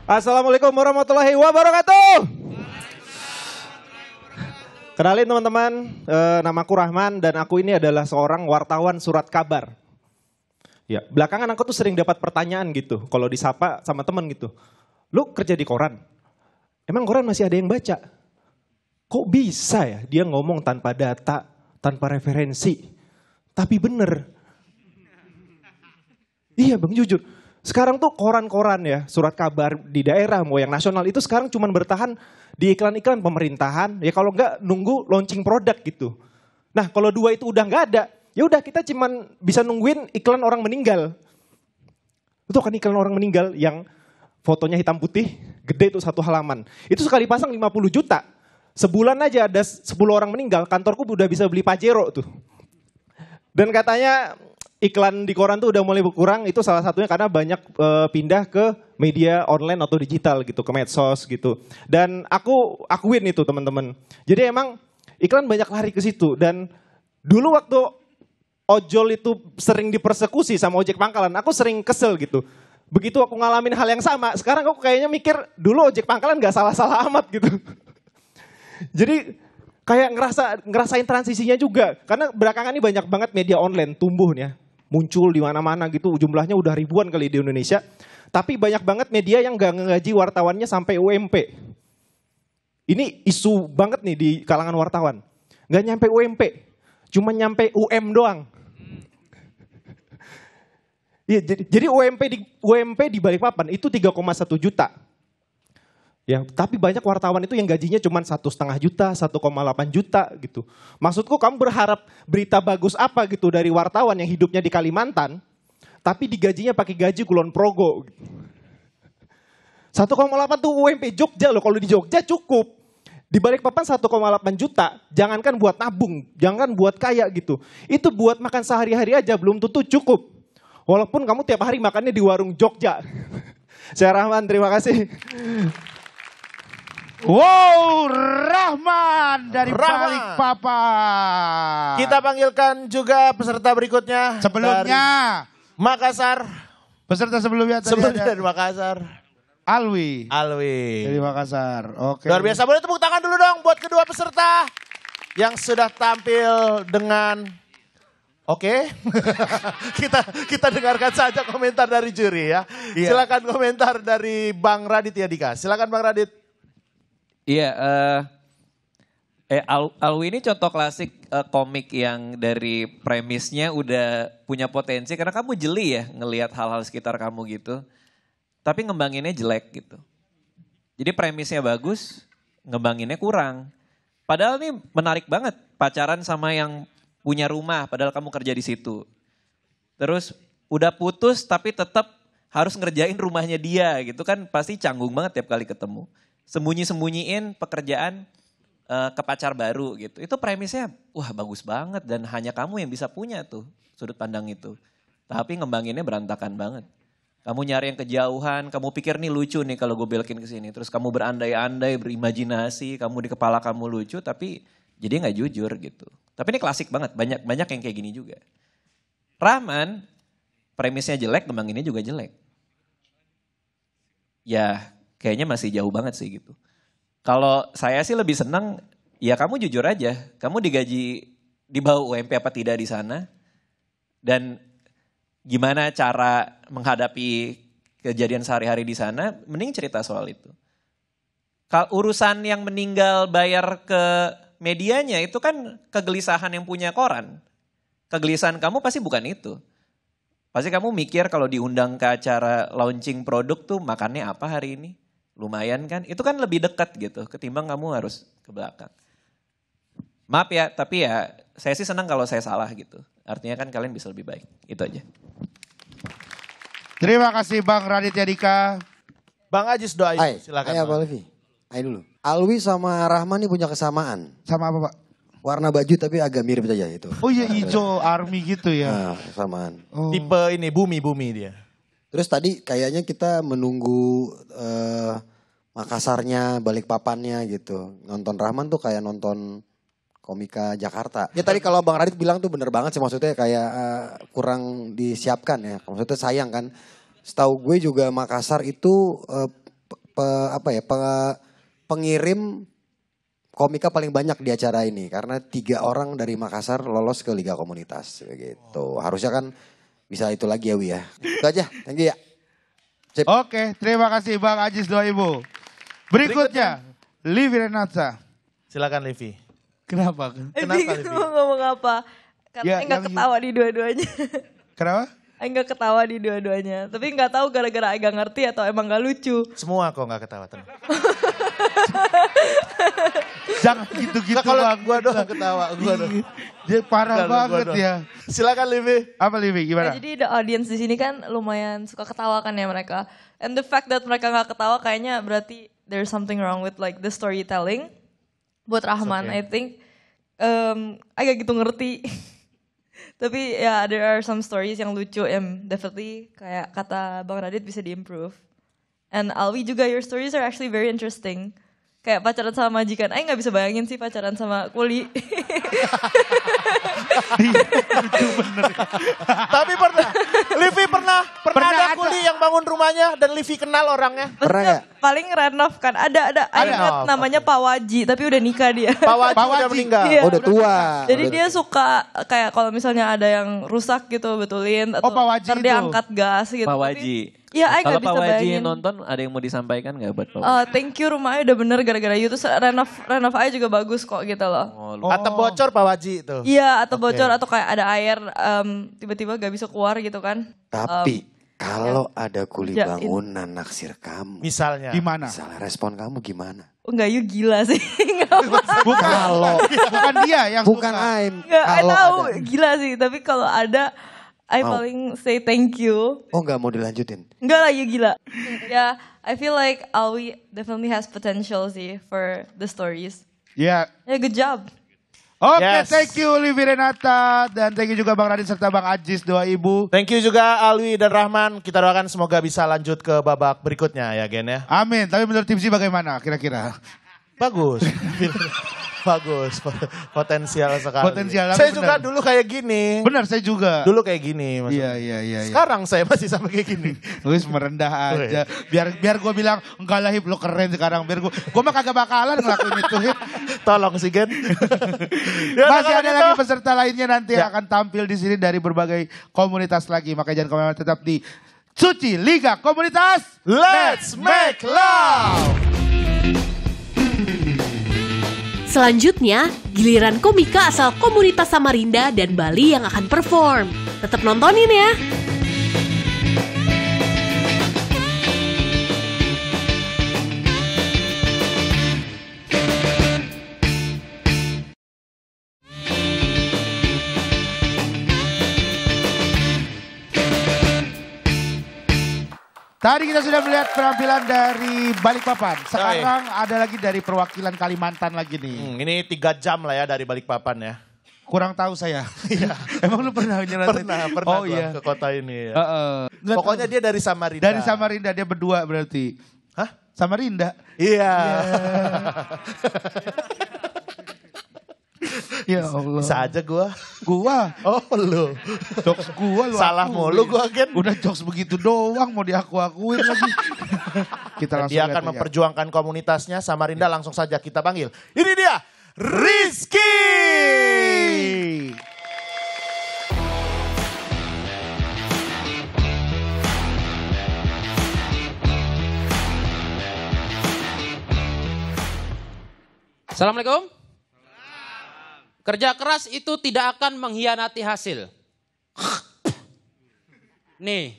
M: Assalamualaikum warahmatullahi wabarakatuh. Kenalin teman-teman, namaku Rahman dan aku ini adalah seorang wartawan surat kabar. Ya, belakangan aku tuh sering dapat pertanyaan gitu, kalau disapa sama temen gitu. Lu kerja di koran? Emang koran masih ada yang baca? Kok bisa ya dia ngomong tanpa data, tanpa referensi? Tapi bener. Iya bang, jujur. Sekarang tuh koran-koran ya, surat kabar di daerah mau yang nasional itu sekarang cuma bertahan di iklan-iklan pemerintahan. Ya kalau enggak nunggu launching produk gitu. Nah kalau 2 itu udah nggak ada, ya udah kita cuman bisa nungguin iklan orang meninggal. Itu kan iklan orang meninggal yang fotonya hitam putih, gede tuh 1 halaman. Itu sekali pasang 50 juta. Sebulan aja ada 10 orang meninggal, kantorku udah bisa beli Pajero tuh. Dan katanya iklan di koran tuh udah mulai berkurang, itu salah satunya karena banyak pindah ke media online atau digital gitu, ke medsos gitu. Dan aku akuin itu teman-teman. Jadi emang iklan banyak lari ke situ dan Dulu waktu ojol itu sering dipersekusi sama ojek pangkalan, aku sering kesel gitu. Begitu aku ngalamin hal yang sama, sekarang aku kayaknya mikir dulu ojek pangkalan gak salah-salah amat gitu. Jadi kayak ngerasain transisinya juga. Karena belakangan ini banyak banget media online tumbuh nih ya. Muncul di mana-mana gitu, jumlahnya udah ribuan kali di Indonesia. Tapi banyak banget media yang gak ngegaji wartawannya sampai UMP. Ini isu banget nih di kalangan wartawan. Gak nyampe UMP, cuma nyampe UM doang. Ya, jadi UMP di Balikpapan itu 3,1 juta. Ya, tapi banyak wartawan itu yang gajinya cuma 1,5 juta, 1,8 juta gitu. Maksudku kamu berharap berita bagus apa gitu dari wartawan yang hidupnya di Kalimantan, tapi digajinya pakai gaji Kulon Progo. 1,8 tuh UMP Jogja loh, kalau di Jogja cukup. Di Balikpapan 1,8 juta, jangankan buat nabung, jangan buat kaya gitu. Itu buat makan sehari-hari aja belum tentu cukup. Walaupun kamu tiap hari makannya di warung Jogja. Saya Rahman, terima kasih.
A: Wow, Rahman dari Balikpapan.
B: Kita panggilkan juga peserta berikutnya.
A: Sebelumnya
B: Makassar.
A: Peserta sebelumnya
B: dari Makassar.
A: Alwi.
B: Dari
A: Makassar. Oke.
B: Luar biasa. Boleh tepuk tangan dulu dong buat kedua peserta yang sudah tampil dengan oke. kita dengarkan saja komentar dari juri ya.
C: Iya.
B: Silakan komentar dari Bang Raditya Dika. Silakan Bang Radit.
C: Iya, Alwi ini contoh klasik komik yang dari premisnya udah punya potensi karena kamu jeli ya ngelihat hal-hal sekitar kamu gitu. Tapi ngembanginnya jelek gitu. Jadi premisnya bagus, ngembanginnya kurang. Padahal ini menarik banget pacaran sama yang punya rumah padahal kamu kerja di situ. Terus udah putus tapi tetap harus ngerjain rumahnya dia gitu kan pasti canggung banget tiap kali ketemu. Sembunyi-sembunyiin pekerjaan ke pacar baru gitu. Itu premisnya wah bagus banget dan hanya kamu yang bisa punya tuh sudut pandang itu. Tapi ngembanginnya berantakan banget. Kamu nyari yang kejauhan, kamu pikir nih lucu nih kalau gue belokin ke sini. Terus kamu berandai-andai, berimajinasi, kamu di kepala kamu lucu tapi jadi nggak jujur gitu. Tapi ini klasik banget, banyak yang kayak gini juga. Rahman, premisnya jelek, ngembanginnya juga jelek. Ya kayaknya masih jauh banget sih gitu. Kalau saya sih lebih senang, ya kamu jujur aja. Kamu digaji di bawah UMP apa tidak di sana. Dan gimana cara menghadapi kejadian sehari-hari di sana, mending cerita soal itu. Kalau urusan yang meninggal bayar ke medianya itu kan kegelisahan yang punya koran. Kegelisahan kamu pasti bukan itu. Pasti kamu mikir kalau diundang ke acara launching produk tuh makannya apa hari ini. Lumayan kan, itu kan lebih dekat gitu ketimbang kamu harus ke belakang. Maaf ya, tapi ya saya sih senang kalau saya salah gitu. Artinya kan kalian bisa lebih baik, itu aja.
A: Terima kasih Bang Raditya Dika.
B: Bang Ajis Doayu, silakan.
D: Ayo Pak Levi, ayo dulu. Alwi sama Rahman ini punya kesamaan.
A: Sama apa Pak?
D: Warna baju tapi agak mirip saja itu.
A: Oh iya hijau army gitu ya.
D: Nah, kesamaan.
A: Oh.
B: Tipe ini bumi dia.
D: Terus tadi kayaknya kita menunggu Makassarnya, Balikpapannya gitu. Nonton Rahman tuh kayak nonton Komika Jakarta. Ya tadi kalau Bang Radit bilang tuh bener banget sih, maksudnya kayak kurang disiapkan ya. Maksudnya sayang kan. Setahu gue juga Makassar itu pengirim komika paling banyak di acara ini. Karena 3 orang dari Makassar lolos ke Liga Komunitas begitu. Harusnya kan bisa itu lagi ya Wi ya. Itu aja, thank you ya. Sip.
A: Oke, terima kasih Bang Ajis Doayu. Berikutnya, Livi Renata.
B: Silakan Livi.
A: Kenapa?
B: Kenapa Livi?
E: Mau ngomong apa? Katanya nggak ketawa di dua-duanya.
A: Kenapa?
E: Enggak ketawa di dua-duanya. Tapi nggak tahu gara-gara Ega ngerti atau emang nggak lucu.
B: Semua kok nggak ketawa.
A: Jangan gitu-gitu
B: kalau
A: Bang.
B: Gua doang ketawa.
A: Dia parah banget ya.
B: Silakan Livi.
A: Apa Livi? Gimana?
E: Nah, jadi the audience di sini kan lumayan suka ketawa kan ya mereka. And the fact that mereka nggak ketawa kayaknya berarti there's something wrong with like the storytelling. Buat Rahman, I think agak gitu ngerti. Tapi ya there are some stories yang lucu yang definitely kayak kata Bang Radit bisa di-improve. And Alwi juga your stories are actually very interesting. Kayak pacaran sama majikan. Nggak bisa bayangin sih pacaran sama kuli.
B: Tapi pernah, Livi pernah ada kuli yang bangun rumahnya dan Livi kenal orangnya.
D: Pernah gak?
E: Paling renov kan, ada ingat namanya Pak Waji, tapi udah nikah dia.
B: Pak Waji udah meninggal.
E: Iya.
D: Oh, udah tua.
E: Jadi dia suka kayak kalau misalnya ada yang rusak gitu betulin atau
A: Pak Waji
E: ntar dia
A: itu.
E: angkat gas gitu.
C: Pak Waji.
E: Iya, I
C: Kalau
E: gak bisa
C: Pak Waji
E: bayangin.
C: nonton, ada yang mau disampaikan nggak buat Pak Waji?
E: Thank you, rumahnya udah bener gara-gara you. Terus renov aja juga bagus kok gitu loh.
B: Atau bocor Pak Waji itu.
E: Iya, atau bocor atau kayak ada air tiba-tiba gak bisa keluar gitu kan.
D: Tapi kalau ada kuli
E: Ya,
D: bangunan naksir kamu.
B: Misalnya.
A: Gimana?
D: Misalnya respon kamu gimana?
E: Enggak, you gila sih.
A: Bukan dia yang
D: Bukan
A: suka.
D: Aim.
E: Enggak, I
D: Kalau
E: tahu
D: ada.
E: gila sih. Tapi kalau ada, I
D: Mau.
E: paling say thank you.
D: Oh nggak mau dilanjutin?
E: Enggak lah, you gila. Ya, I feel like Alwi definitely has potential sih for the stories.
A: Ya.
E: Ya, good job.
A: Oke,
B: Yes.
A: thank you Livi Renata. Dan thank you juga Bang Radit serta Bang Ajis, doa ibu.
B: Thank you juga Alwi dan Rahman. Kita doakan semoga bisa lanjut ke babak berikutnya ya Gen ya.
A: Amin. Tapi menurut tim Si bagaimana kira-kira?
B: Bagus. Bagus. Potensial sekali.
A: Potensial, tapi
B: Saya juga
A: benar.
B: dulu kayak gini.
A: Benar, saya juga.
B: Dulu kayak gini. maksudnya.
A: Iya.
B: Sekarang saya masih sama kayak gini.
A: Wis merendah aja. Biar gue bilang enggak lah Hip, lo keren sekarang. Biar gue mah kagak bakalan ngelakuin itu Hip.
B: Tolong sih Gen.
A: Masih ada lagi peserta lainnya nanti yang akan tampil di sini dari berbagai komunitas lagi. Makanya jangan kemana-mana, tetap di Suci Liga Komunitas.
B: Let's make love.
G: Selanjutnya, giliran komika asal komunitas Samarinda dan Bali yang akan perform. Tetap nontonin ya.
A: Tadi kita sudah melihat penampilan dari Balikpapan. Sekarang ada lagi dari perwakilan Kalimantan lagi nih.
B: Ini 3 jam lah ya dari Balikpapan ya.
A: Kurang tahu saya. Emang lu pernah nyeratin?
B: Pernah
A: Oh
B: gua
A: iya.
B: ke kota ini ya.
A: Nggak
B: Pokoknya
A: tahu.
B: dia dari Samarinda.
A: Dari Samarinda, dia berdua berarti.
B: Hah?
A: Samarinda?
B: Iya.
A: Ya Allah.
B: Bisa aja gua.
A: Gua?
B: Oh lu.
A: Jokes gua lu
B: Salah
A: akuin.
B: mulu gua Gen.
A: Udah jokes begitu doang mau diaku-akuin lagi. Kita langsung
B: Dia
A: lihat
B: akan
A: aja.
B: memperjuangkan komunitasnya Samarinda, langsung saja kita panggil. Ini dia Rizky.
N: Assalamualaikum. Kerja keras itu tidak akan mengkhianati hasil. Nih,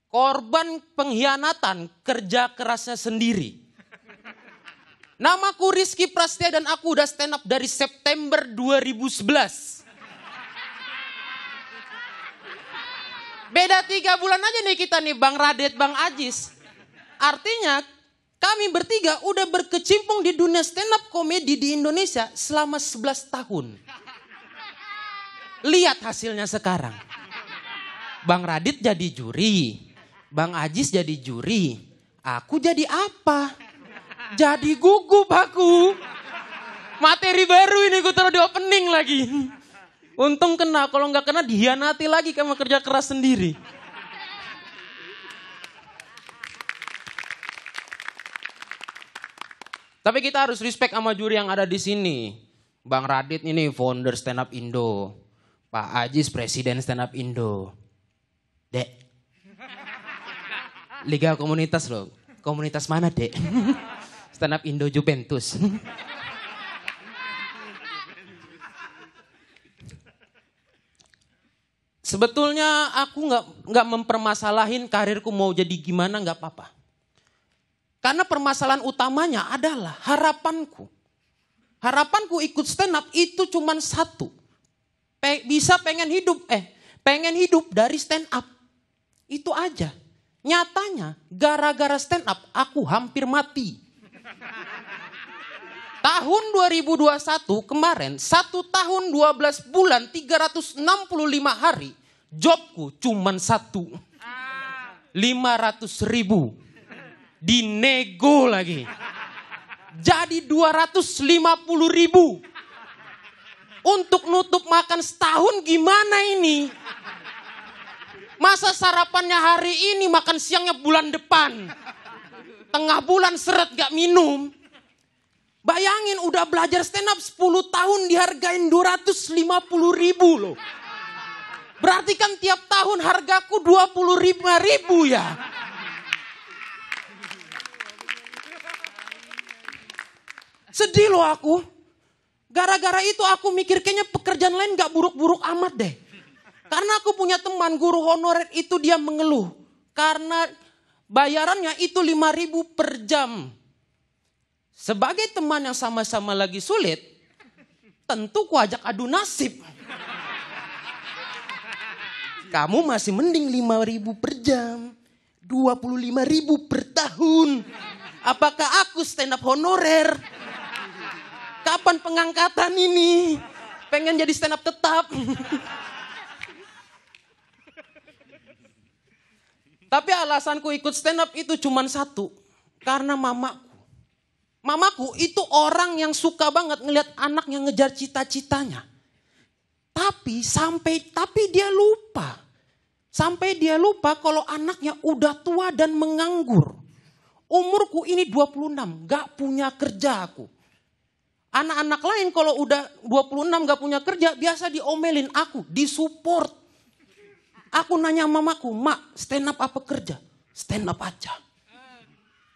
N: korban pengkhianatan kerja kerasnya sendiri. Namaku Rizky Prastia dan aku udah stand up dari September 2011. Beda 3 bulan aja nih kita nih Bang Radit, Bang Ajis. Artinya kami bertiga udah berkecimpung di dunia stand up komedi di Indonesia selama 11 tahun. Lihat hasilnya sekarang. Bang Radit jadi juri. Bang Ajis jadi juri. Aku jadi apa? Jadi gugup aku. Materi baru ini gue taruh di opening lagi. Untung kena, kalau nggak kena dihianati lagi sama kerja keras sendiri. Tapi kita harus respect sama juri yang ada di sini. Bang Radit ini founder Stand Up Indo. Pak Ajis presiden Stand Up Indo. Dek. Liga komunitas loh. Komunitas mana Dek? Stand Up Indo Juventus. Sebetulnya aku nggak mempermasalahin karirku mau jadi gimana, nggak apa-apa. Karena permasalahan utamanya adalah harapanku. Harapanku ikut stand up itu cuma satu. Pengen hidup dari stand up. Itu aja. Nyatanya gara-gara stand up aku hampir mati. Tahun 2021 kemarin 1 tahun 12 bulan 365 hari jobku cuman 1. 500.000. Dinego lagi. Jadi 250.000. Untuk nutup makan setahun gimana ini? Masa sarapannya hari ini, makan siangnya bulan depan. Tengah bulan seret gak minum. Bayangin udah belajar stand up 10 tahun dihargain 250.000 loh. Berarti kan tiap tahun hargaku 25.000 ya. Sedih loh aku. Gara-gara itu aku mikir kayaknya pekerjaan lain gak buruk-buruk amat deh. Karena aku punya teman guru honorer itu dia mengeluh. Karena bayarannya itu 5.000 per jam. Sebagai teman yang sama-sama lagi sulit, tentu ku ajak adu nasib. Kamu masih mending 5.000 per jam, 25.000 per tahun. Apakah aku stand up honorer? Kapan pengangkatan ini? Pengen jadi stand up tetap. Tapi alasanku ikut stand up itu cuma satu. Karena mamaku. Mamaku itu orang yang suka banget ngelihat anaknya ngejar cita-citanya. Tapi dia lupa. Sampai dia lupa kalau anaknya udah tua dan menganggur. Umurku ini 26, gak punya kerja aku. Anak-anak lain kalau udah 26 gak punya kerja, biasa diomelin, aku disupport. Aku nanya mamaku, Mak, stand up apa kerja? Stand up aja.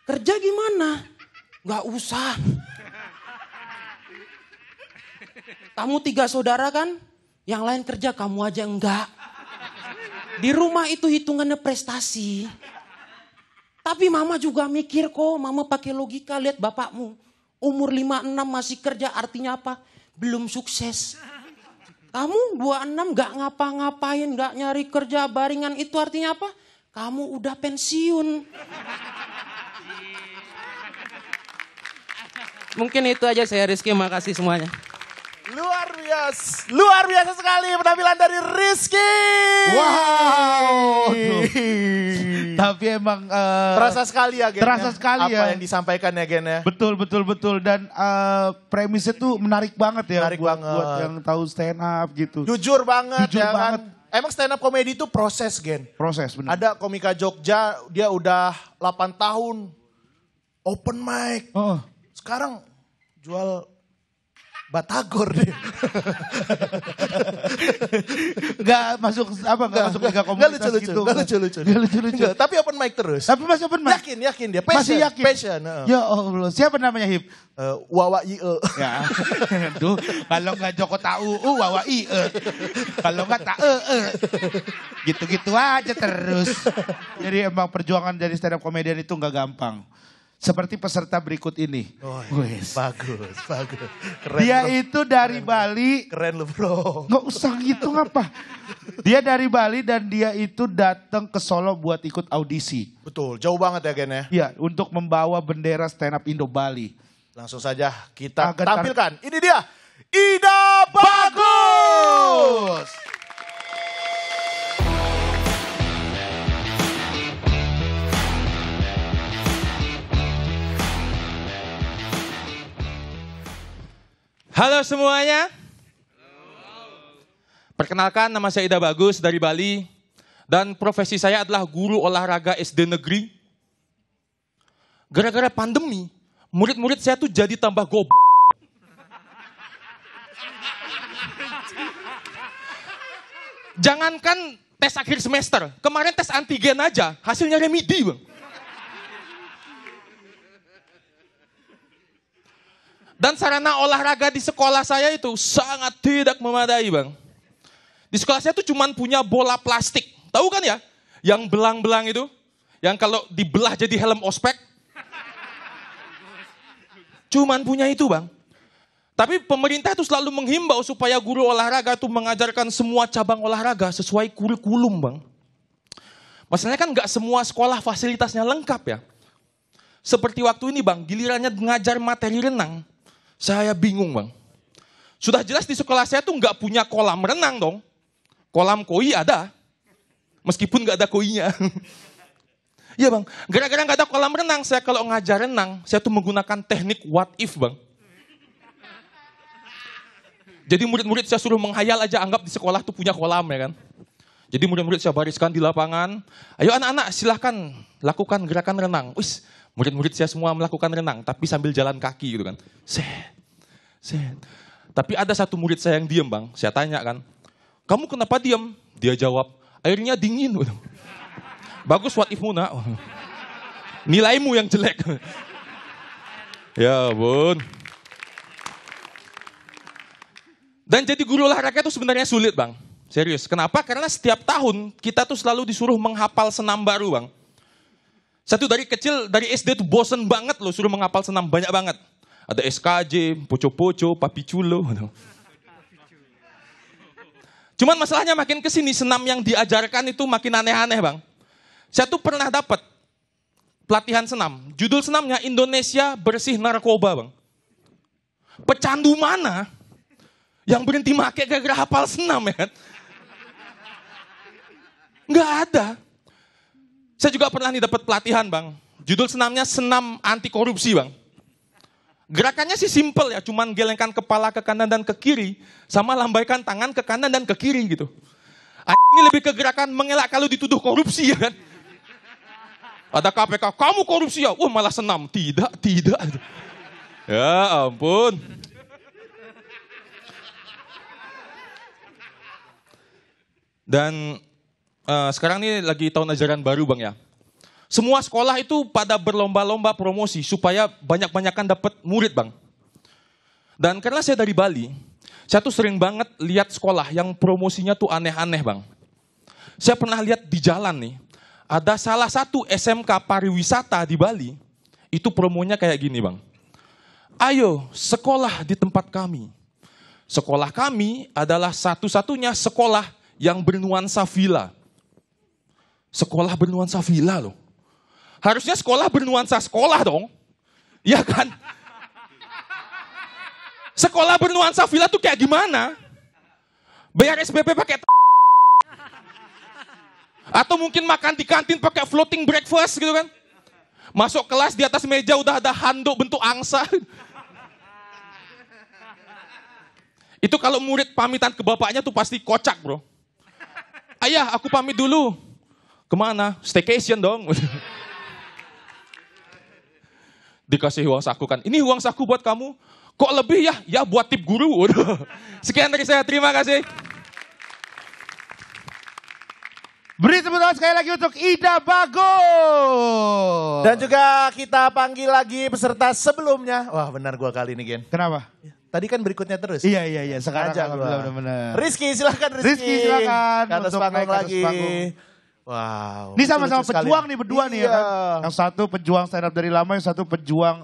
N: Kerja gimana? Gak usah. Kamu 3 saudara kan? Yang lain kerja, kamu aja enggak. Di rumah itu hitungannya prestasi. Tapi mama juga mikir kok, mama pakai logika, lihat bapakmu. Umur 56 masih kerja, artinya apa? Belum sukses. Kamu 26 gak ngapa-ngapain, gak nyari kerja baringan, itu artinya apa? Kamu udah pensiun. Mungkin itu aja saya Rizky, makasih semuanya.
B: Luar biasa sekali penampilan dari Rizky.
A: Wow. Tapi emang
B: terasa sekali ya Gen.
A: Terasa sekali ya.
B: Apa yang disampaikan ya Gen ya.
A: Betul. Dan premisnya tuh menarik banget ya.
B: Menarik
A: buat
B: banget.
A: yang tahu stand up gitu.
B: Jujur banget
A: Jujur
B: ya
A: banget.
B: kan. Emang stand up komedi itu proses Gen.
A: Proses benar.
B: Ada komika Jogja, dia udah 8 tahun. Open mic.
A: Oh.
B: Sekarang jual batagor deh.
A: Gak masuk liga komunitas gitu.
B: Gak lucu-lucu. Tapi open mic terus.
A: Tapi masih open mic.
B: Yakin dia. Passion,
A: masih yakin.
B: Passion.
A: Ya Allah, siapa namanya Hip?
B: Wawa IE.
A: Ya. Aduh, kalau nggak Joko Tau, Wawa IE. Kalau nggak tak gitu-gitu aja terus. Jadi emang perjuangan dari stand up comedian itu nggak gampang. Seperti peserta berikut ini.
B: Oh, bagus. Keren,
A: dia
B: bro.
A: itu dari Bali.
B: Keren lu bro.
A: Nggak usah gitu ngapa. Dia dari Bali dan dia itu datang ke Solo buat ikut audisi.
B: Betul, jauh banget ya Gen ya.
A: Iya, untuk membawa bendera stand up Indo Bali.
B: Langsung saja kita tampilkan. Ini dia, Ida Bagus.
O: Halo semuanya. Perkenalkan, nama saya Ida Bagus dari Bali. Dan profesi saya adalah guru olahraga SD negeri. Gara-gara pandemi, murid-murid saya tuh jadi tambah goblok. Jangankan tes akhir semester, kemarin tes antigen aja, hasilnya remedi bang. Dan sarana olahraga di sekolah saya itu sangat tidak memadai bang. Di sekolah saya tuh cuman punya bola plastik. Tahu kan ya? Yang belang-belang itu. Yang kalau dibelah jadi helm ospek. Cuman punya itu bang. Tapi pemerintah itu selalu menghimbau supaya guru olahraga itu mengajarkan semua cabang olahraga sesuai kurikulum bang. Masalahnya kan nggak semua sekolah fasilitasnya lengkap ya. Seperti waktu ini bang, gilirannya ngajar materi renang. Saya bingung bang. Sudah jelas di sekolah saya tuh nggak punya kolam renang dong. Kolam koi ada. Meskipun nggak ada koinya. Iya bang, gara-gara nggak ada kolam renang, saya kalau ngajar renang, saya tuh menggunakan teknik what if bang. Jadi murid-murid saya suruh menghayal aja, anggap di sekolah tuh punya kolam ya kan. Jadi murid-murid saya bariskan di lapangan. Ayo anak-anak silahkan lakukan gerakan renang. Wis, murid-murid saya semua melakukan renang, tapi sambil jalan kaki gitu kan. Set. Tapi ada satu murid saya yang diem bang. Saya tanya kan, kamu kenapa diem? Dia jawab, airnya dingin. Bagus what if Muna. Nilaimu yang jelek. Ya bun. Dan jadi guru olahraga itu sebenarnya sulit bang. Serius. Kenapa? Karena setiap tahun kita tuh selalu disuruh menghafal senam baru bang. Satu dari kecil, dari SD tuh bosen banget loh suruh menghafal senam banyak banget. Ada SKJ, poco-poco, papi culo. Cuman masalahnya makin kesini senam yang diajarkan itu makin aneh-aneh bang. Saya tuh pernah dapat pelatihan senam. Judul senamnya Indonesia Bersih Narkoba bang. Pecandu mana yang berhenti make gara-gara hafal senam ya kan? Nggak ada. Saya juga pernah nih dapat pelatihan bang. Judul senamnya Senam Anti Korupsi bang. Gerakannya sih simple ya, cuman gelengkan kepala ke kanan dan ke kiri, sama lambaikan tangan ke kanan dan ke kiri gitu. Ini lebih ke gerakan mengelak kalau dituduh korupsi ya kan. Ada KPK, kamu korupsi ya? Wah malah senam. Tidak. Ya ampun. Dan sekarang ini lagi tahun ajaran baru bang ya. Semua sekolah itu pada berlomba-lomba promosi supaya banyak-banyakan dapat murid bang. Dan karena saya dari Bali, saya tuh sering banget lihat sekolah yang promosinya tuh aneh-aneh bang. Saya pernah lihat di jalan nih, ada salah satu SMK pariwisata di Bali, itu promonya kayak gini bang. Ayo sekolah di tempat kami. Sekolah kami adalah satu-satunya sekolah yang bernuansa villa. Sekolah bernuansa villa loh. Harusnya sekolah bernuansa sekolah dong. Ya kan? Sekolah bernuansa villa tuh kayak gimana? Bayar SPP pakai atau mungkin makan di kantin pakai floating breakfast gitu kan? Masuk kelas di atas meja udah ada handuk bentuk angsa. Itu kalau murid pamitan ke bapaknya tuh pasti kocak bro. Ayah aku pamit dulu. Kemana? Staycation dong. Dikasih uang saku kan. Ini uang saku buat kamu. Kok lebih ya? Ya buat tip guru. Sekian dari saya. Terima kasih.
A: Beri tepuk tangan sekali lagi untuk Ida Bagus.
B: Dan juga kita panggil lagi peserta sebelumnya. Wah benar gua kali ini Gen.
A: Kenapa?
B: Tadi kan berikutnya terus.
A: Iya. Sekarang
B: aja
A: benar-benar.
B: Rizky silakan Rizky.
A: Rizky silakan.
B: Ke atas
A: untuk
B: panggung
A: naik ke atas
B: lagi.
A: panggung.
B: Wow.
A: Ini sama-sama
B: lucu sekali.
A: pejuang nih berdua nih ya
B: Iya.
A: kan. Yang satu pejuang stand up dari lama, yang satu pejuang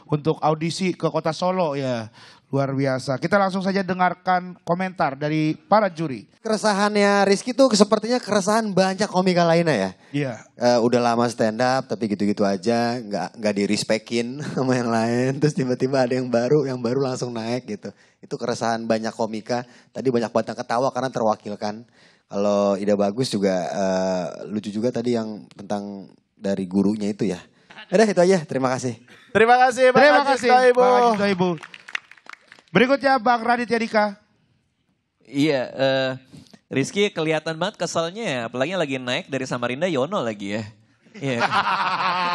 A: untuk audisi ke kota Solo ya. Luar biasa. Kita langsung saja dengarkan komentar dari para juri.
D: Keresahannya Rizky tuh sepertinya keresahan banyak komika lainnya ya.
A: Iya.
D: Udah lama stand up tapi gitu-gitu aja, nggak di-respekin sama yang lain. Terus tiba-tiba ada yang baru langsung naik gitu. Itu keresahan banyak komika. Tadi banyak banget yang ketawa karena terwakilkan. Kalau Ida Bagus juga lucu juga tadi yang tentang dari gurunya itu ya. Udah itu aja, terima kasih.
B: Terima kasih Bang Ajis Ibu.
A: Berikutnya Bang Raditya Dika.
C: Iya, Rizky kelihatan banget keselnya ya, apalagi lagi naik dari Samarinda Yono lagi ya. Iya.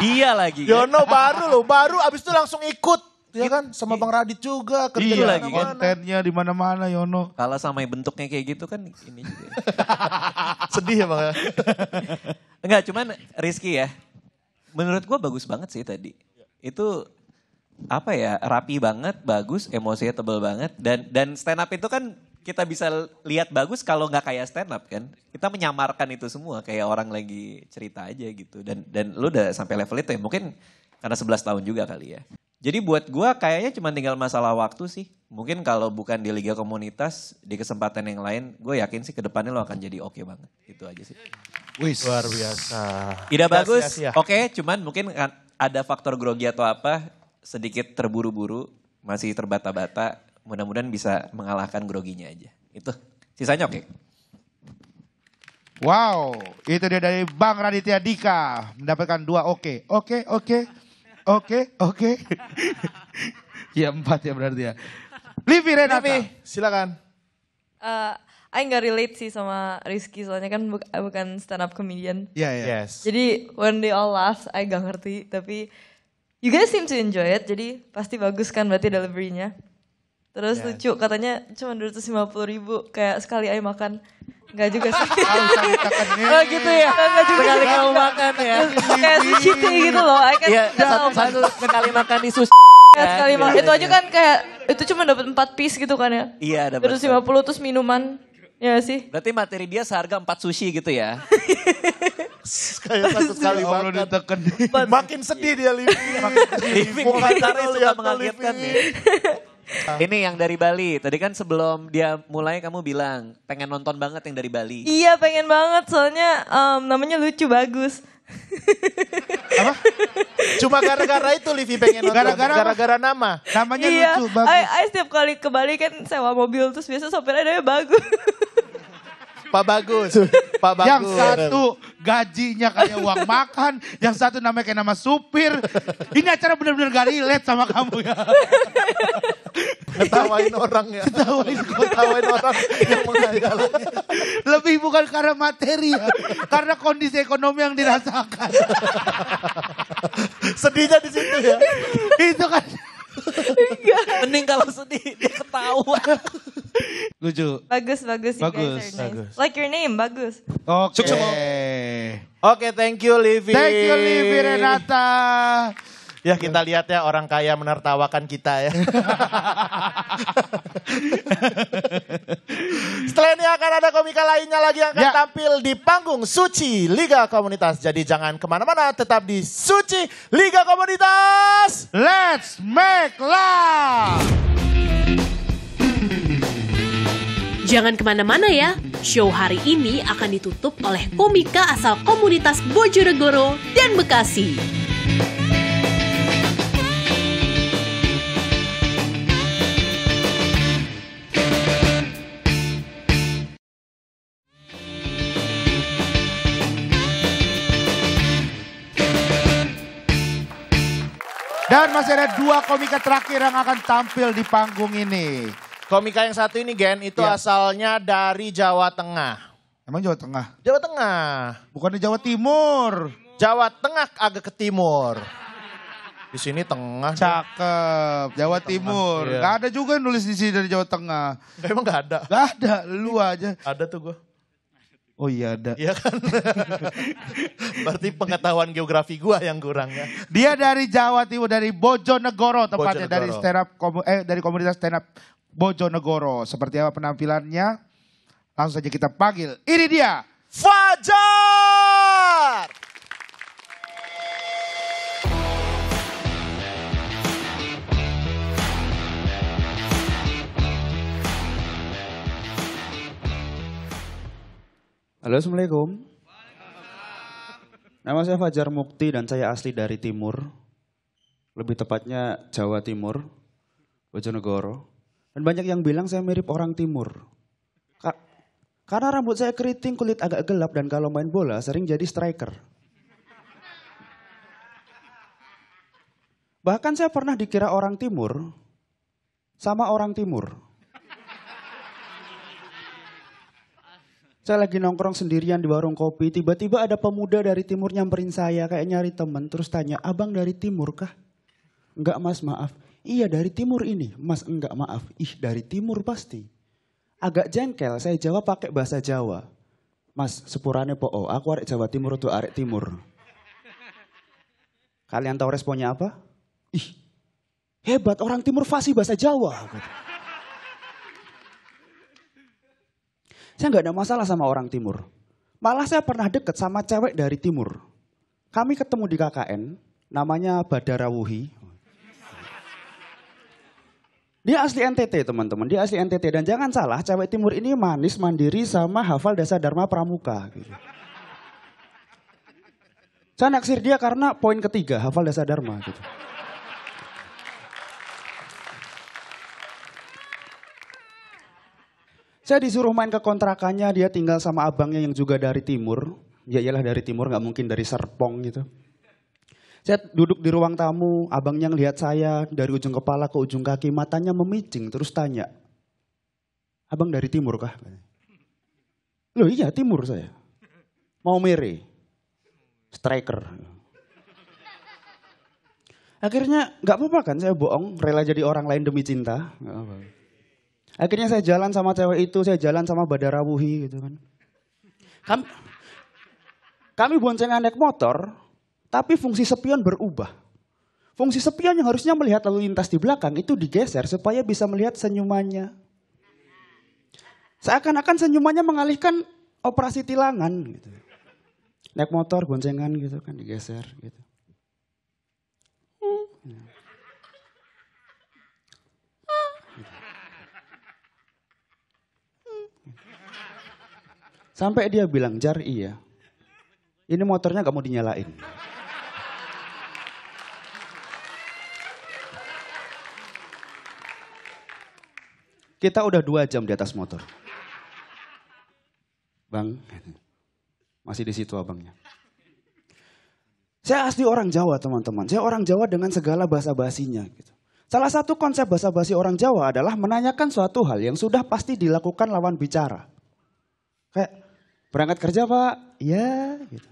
C: Dia lagi.
B: Yono baru abis itu langsung ikut. Ya kan sama Bang Radit juga.
A: Iya
C: lagi
A: kan. Kontennya di mana-mana Yono.
C: Kalah sama yang bentuknya kayak gitu kan ini juga.
B: Sedih ya Bang.
C: Enggak, cuman Rizky ya. Menurut gue bagus banget sih tadi. Itu apa ya, rapi banget, bagus, emosinya tebel banget. Dan stand up itu kan kita bisa lihat bagus kalau nggak kayak stand up kan. Kita menyamarkan itu semua kayak orang lagi cerita aja gitu. Dan lu udah sampai level itu ya, mungkin karena 11 tahun juga kali ya. Jadi buat gue kayaknya cuma tinggal masalah waktu sih. Mungkin kalau bukan di Liga Komunitas, di kesempatan yang lain, gue yakin sih ke depannya lo akan jadi oke banget. Itu aja sih.
B: Wis. Luar biasa.
C: Ida bagus, oke, cuman mungkin ada faktor grogi atau apa, sedikit terburu-buru, masih terbata-bata. Mudah-mudahan bisa mengalahkan groginya aja. Itu, sisanya oke.
A: Wow, itu dia dari Bang Raditya Dika. Mendapatkan 2 oke. Oke. Ya 4 ya berarti ya. Livi Renata.
B: Livi, silakan.
E: I nggak relate sih sama Rizky soalnya kan bukan stand up comedian.
A: Iya, iya.
B: Yes.
E: Jadi when they all laugh, I gak ngerti. Tapi you guys seem to enjoy it, jadi pasti bagus kan berarti delivery-nya. Terus
B: Yeah.
E: lucu, katanya cuma 250.000 kayak sekali I makan. Enggak juga sih.
C: Oh gitu ya?
E: Enggak juga.
C: Sekali kamu makan ya?
E: Kayak sushi gitu loh. I kan
C: Iya, satu sekali makan di sushi.
E: kayak sekali makan. Itu aja kan kayak, itu cuma dapat 4 piece gitu kan ya.
C: Iya dapat.
E: 250 terus minuman. Ya sih.
C: Berarti materi dia seharga 4 sushi gitu ya?
B: Kayak satu kali makan. Makin sedih dia Livi.
C: Livi komentarnya suka mengagetkan ya. Ini yang dari Bali. Tadi kan sebelum dia mulai kamu bilang pengen nonton banget yang dari Bali.
E: Iya pengen banget soalnya namanya lucu bagus.
B: Cuma gara-gara itu Livi pengen nonton. Gara-gara nama.
A: Namanya
E: Iya,
A: lucu, bagus.
E: I setiap kali ke Bali kan sewa mobil terus biasa sopirnya namanya bagus.
B: Pak Bagus. Pak Bagus.
A: Yang satu gajinya kayak uang makan, yang satu namanya kayak nama supir. Ini acara benar-benar gak relate sama kamu ya.
B: Ketawain orang ya. Ketawain orang yang menghayalannya.
A: Lebih bukan karena materi ya, karena kondisi ekonomi yang dirasakan.
B: Sedihnya di situ ya.
A: Itu kan.
C: Mending kalau sedih dia ketawa.
A: Lucu.
E: Bagus. You
A: Bagus.
E: guys are nice. Like your name, bagus.
A: Oke.
B: Oke, thank you Livi.
A: Thank you Livi Renata.
B: Ya kita lihat ya orang kaya menertawakan kita ya. Setelah ini akan ada komika lainnya lagi yang akan tampil di panggung Suci Liga Komunitas. Jadi jangan kemana-mana, tetap di Suci Liga Komunitas.
A: Let's make love.
G: Jangan kemana-mana ya, show hari ini akan ditutup oleh komika asal komunitas Bojonegoro dan Bekasi.
A: Dan masih ada 2 komika terakhir yang akan tampil di panggung ini.
B: Komika yang satu ini Gen, itu asalnya dari Jawa Tengah.
A: Emang Jawa Tengah?
B: Jawa Tengah.
A: Bukan di Jawa Timur.
B: Jawa Tengah agak ke timur. Di sini tengah.
A: Cakep, Jawa Timur.
B: Iya.
A: Gak ada juga yang nulis di sini dari Jawa Tengah.
B: Emang gak ada?
A: Gak ada, lu aja.
B: Ada tuh gue.
A: Oh iya ada.
B: Iya kan? Berarti pengetahuan geografi gua yang kurang ya.
A: Dia dari Jawa Timur, dari Bojonegoro tepatnya. Dari
B: Bojonegoro.
A: dari komunitas stand up Bojonegoro. Seperti apa penampilannya? Langsung saja kita panggil. Ini dia.
B: Fajar!
P: Halo, Assalamualaikum. Nama saya Fajar Mukti dan saya asli dari Timur. Lebih tepatnya Jawa Timur, Bojonegoro. Dan banyak yang bilang saya mirip orang Timur. Karena rambut saya keriting, kulit agak gelap, dan kalau main bola sering jadi striker. Bahkan saya pernah dikira orang Timur sama orang Timur. Saya lagi nongkrong sendirian di warung kopi, tiba-tiba ada pemuda dari timur nyamperin saya, kayak nyari temen, terus tanya, abang dari timur kah? Enggak mas, maaf. Iya dari timur ini, mas enggak maaf. Ih dari timur pasti. Agak jengkel, saya jawab pakai bahasa Jawa. Mas, sepurane po, aku arek Jawa Timur tuh arek timur. Kalian tahu responnya apa? Ih, hebat orang timur fasih bahasa Jawa. Saya nggak ada masalah sama orang timur. Malah saya pernah deket sama cewek dari timur. Kami ketemu di KKN, namanya Badara Wuhi. Dia asli NTT teman-teman, dia asli NTT. Dan jangan salah, cewek timur ini manis, mandiri, sama hafal dasar Dharma Pramuka. Gitu. Saya naksir dia karena poin ketiga, hafal dasar Dharma. Gitu. Saya disuruh main ke kontrakannya, dia tinggal sama abangnya yang juga dari timur. Ya iyalah dari timur, nggak mungkin dari Serpong gitu. Saya duduk di ruang tamu, abangnya ngelihat saya dari ujung kepala ke ujung kaki, matanya memicing, terus tanya, abang dari timur kah? Loh iya timur saya. Mau mere, striker. Akhirnya nggak apa-apa kan saya bohong, rela jadi orang lain demi cinta. Gak apa. Akhirnya saya jalan sama cewek itu, saya jalan sama Badara Wuhi gitu kan. Kami boncengan naik motor, tapi fungsi spion berubah. Fungsi spion yang harusnya melihat lalu lintas di belakang itu digeser supaya bisa melihat senyumannya. Seakan-akan senyumannya mengalihkan operasi tilangan gitu. Naik motor boncengan gitu kan digeser gitu. Sampai dia bilang, Jar iya. Ini motornya gak mau dinyalain. Kita udah 2 jam di atas motor. Bang, masih di situ abangnya. Saya asli orang Jawa teman-teman. Saya orang Jawa dengan segala bahasa basinya. Gitu. Salah satu konsep bahasa basi orang Jawa adalah menanyakan suatu hal yang sudah pasti dilakukan lawan bicara. Kayak, berangkat kerja Pak? Iya. Gitu.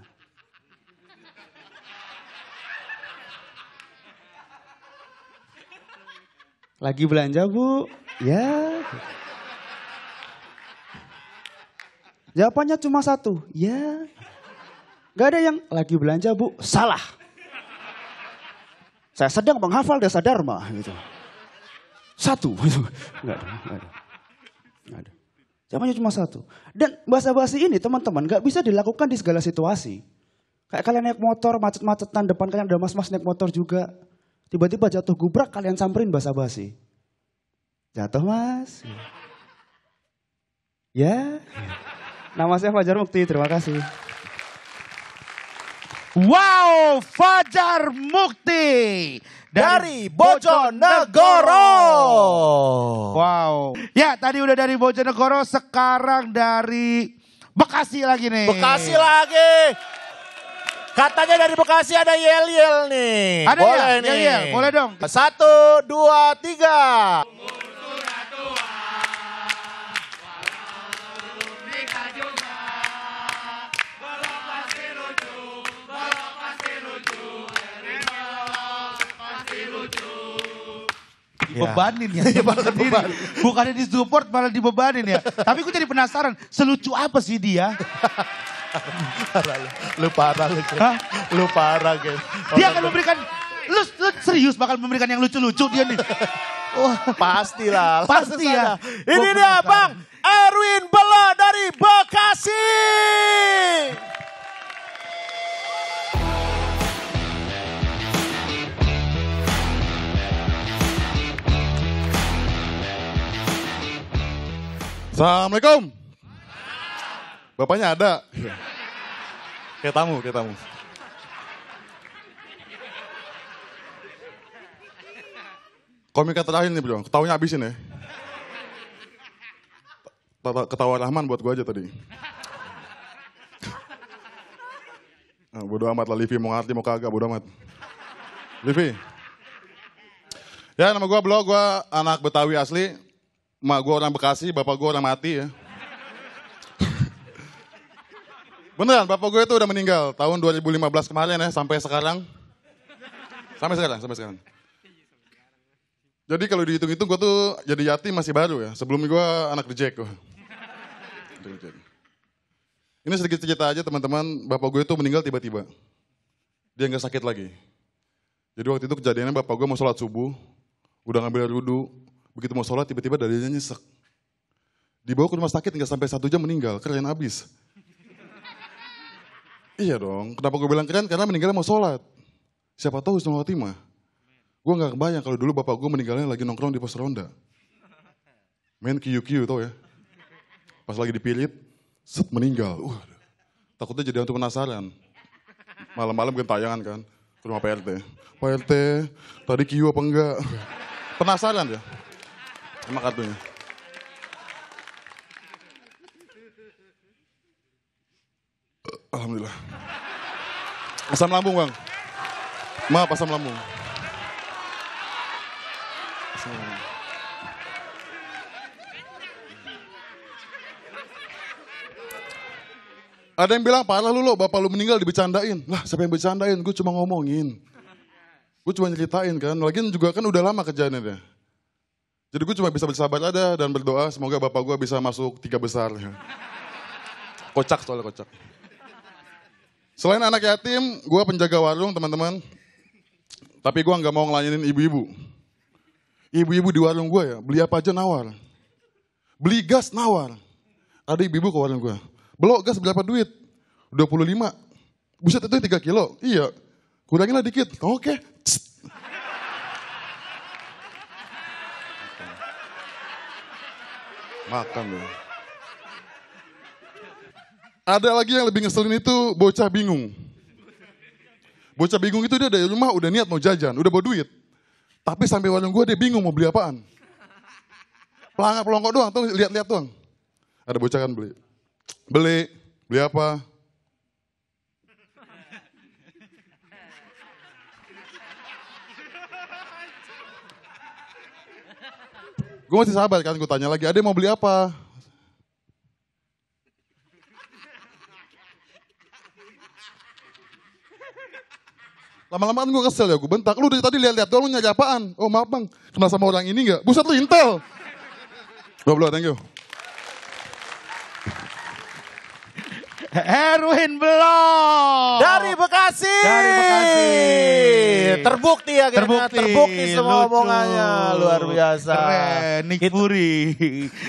P: Lagi belanja Bu? Ya. Gitu. Jawabannya cuma satu. Ya. Gak ada yang lagi belanja Bu. Salah. Saya sedang menghafal Desa Dharma. Gitu. Satu. Gak ada. Gak ada. Jawabannya cuma satu. Dan bahasa basi ini teman-teman gak bisa dilakukan di segala situasi. Kayak kalian naik motor macet-macetan, depan kalian ada mas-mas naik motor juga. Tiba-tiba jatuh gubrak kalian samperin bahasa basi. Jatuh mas. Ya. Nama saya Fajar Mukti, terima kasih.
A: Wow, Fajar Mukti
B: dari Bojonegoro.
A: Wow. Ya, tadi udah dari Bojonegoro, sekarang dari Bekasi lagi nih.
B: Bekasi lagi. Katanya dari Bekasi ada yel-yel nih.
A: Ada
B: boleh
A: ya?
B: nih.
A: Yel-yel, boleh dong.
B: 1, 2, 3.
A: Dibebanin ya. Bukannya disupport malah dibebanin ya. Tapi gue jadi penasaran, selucu apa sih dia?
B: Lu parah lu. Lu parah guys.
A: Dia akan memberikan, lu serius bakal memberikan yang lucu-lucu dia nih.
B: Pastilah.
A: Pasti ya.
B: Ini dia Bang Erwin Belo dari Bekasi.
Q: Assalamualaikum. Bapaknya ada. Kayak tamu. Komika terakhir nih bro, ketawanya habisin ya. Ketawa Rahman buat gue aja tadi. Nah, bodo amat lah Livi, mau ngerti mau kagak, bodo amat. Livi. Ya nama gue Belo, gue anak Betawi asli. Mak gue orang Bekasi, bapak gue orang Mati ya. Beneran, bapak gue itu udah meninggal tahun 2015 kemarin ya, sampai sekarang. Sampai sekarang. Jadi kalau dihitung-hitung gue tuh jadi yatim masih baru ya. Sebelumnya gue anak reject gue. Ini sedikit cerita aja teman-teman, bapak gue itu meninggal tiba-tiba. Dia nggak sakit lagi. Jadi waktu itu kejadiannya bapak gue mau sholat subuh, udah ngambil air wudhu. Begitu mau sholat tiba-tiba dadinya nyesek. Dibawa ke rumah sakit nggak sampai 1 jam meninggal, keren abis. Iya dong, kenapa gue bilang keren? Karena meninggalnya mau sholat. Siapa tahu husnul khotimah. Gue gak kebayang kalau dulu bapak gue meninggalnya lagi nongkrong di pos ronda. Main QQ tau ya. Pas lagi dipilit, set meninggal. Takutnya jadi hantu penasaran. Malam-malam gentayangan kan, ke rumah Pak RT. Pak RT, tadi QQ apa enggak? Penasaran ya. Sama kartunya. Alhamdulillah. Asam lambung bang. Maaf, asam lambung. Asam lambung. Ada yang bilang, parah lu bapak lu meninggal dibecandain. Lah siapa yang bercandain? Gue cuma ngomongin. Gue cuma nyeritain kan. Lagian juga kan udah lama kejadiannya. Jadi gue cuma bisa bersabar ada dan berdoa semoga bapak gue bisa masuk 3 besar. Kocak soalnya kocak. Selain anak yatim, gue penjaga warung teman-teman. Tapi gue nggak mau ngelayanin ibu-ibu. Ibu-ibu di warung gue ya, beli apa aja nawar. Beli gas nawar. Ada ibu-ibu ke warung gue. Belok gas berapa duit? 25. Buset itu 3 kilo? Iya. Kurangin lah dikit. Oke. Makan dong. Ada lagi yang lebih ngeselin itu bocah bingung. Bocah bingung itu dia dari rumah udah niat mau jajan, udah bawa duit. Tapi sampai warung gue dia bingung mau beli apaan. Pelangak-pelongkok doang, tuh lihat-lihat doang. Ada bocah kan beli apa? Gue masih sabar kan, gue tanya lagi, adek mau beli apa? Lama-lama kan gue kesel ya, gue bentak. Lu dari tadi lihat-lihat doang, lu nyari apaan? Oh maaf bang, kenal sama orang ini gak? Buset lu intel. Belum, thank you.
A: Erwin Belong.
B: Dari Bekasi. Terbukti ya kayaknya. Terbukti semua omongannya. Luar biasa.
A: Keren, Nick Fury.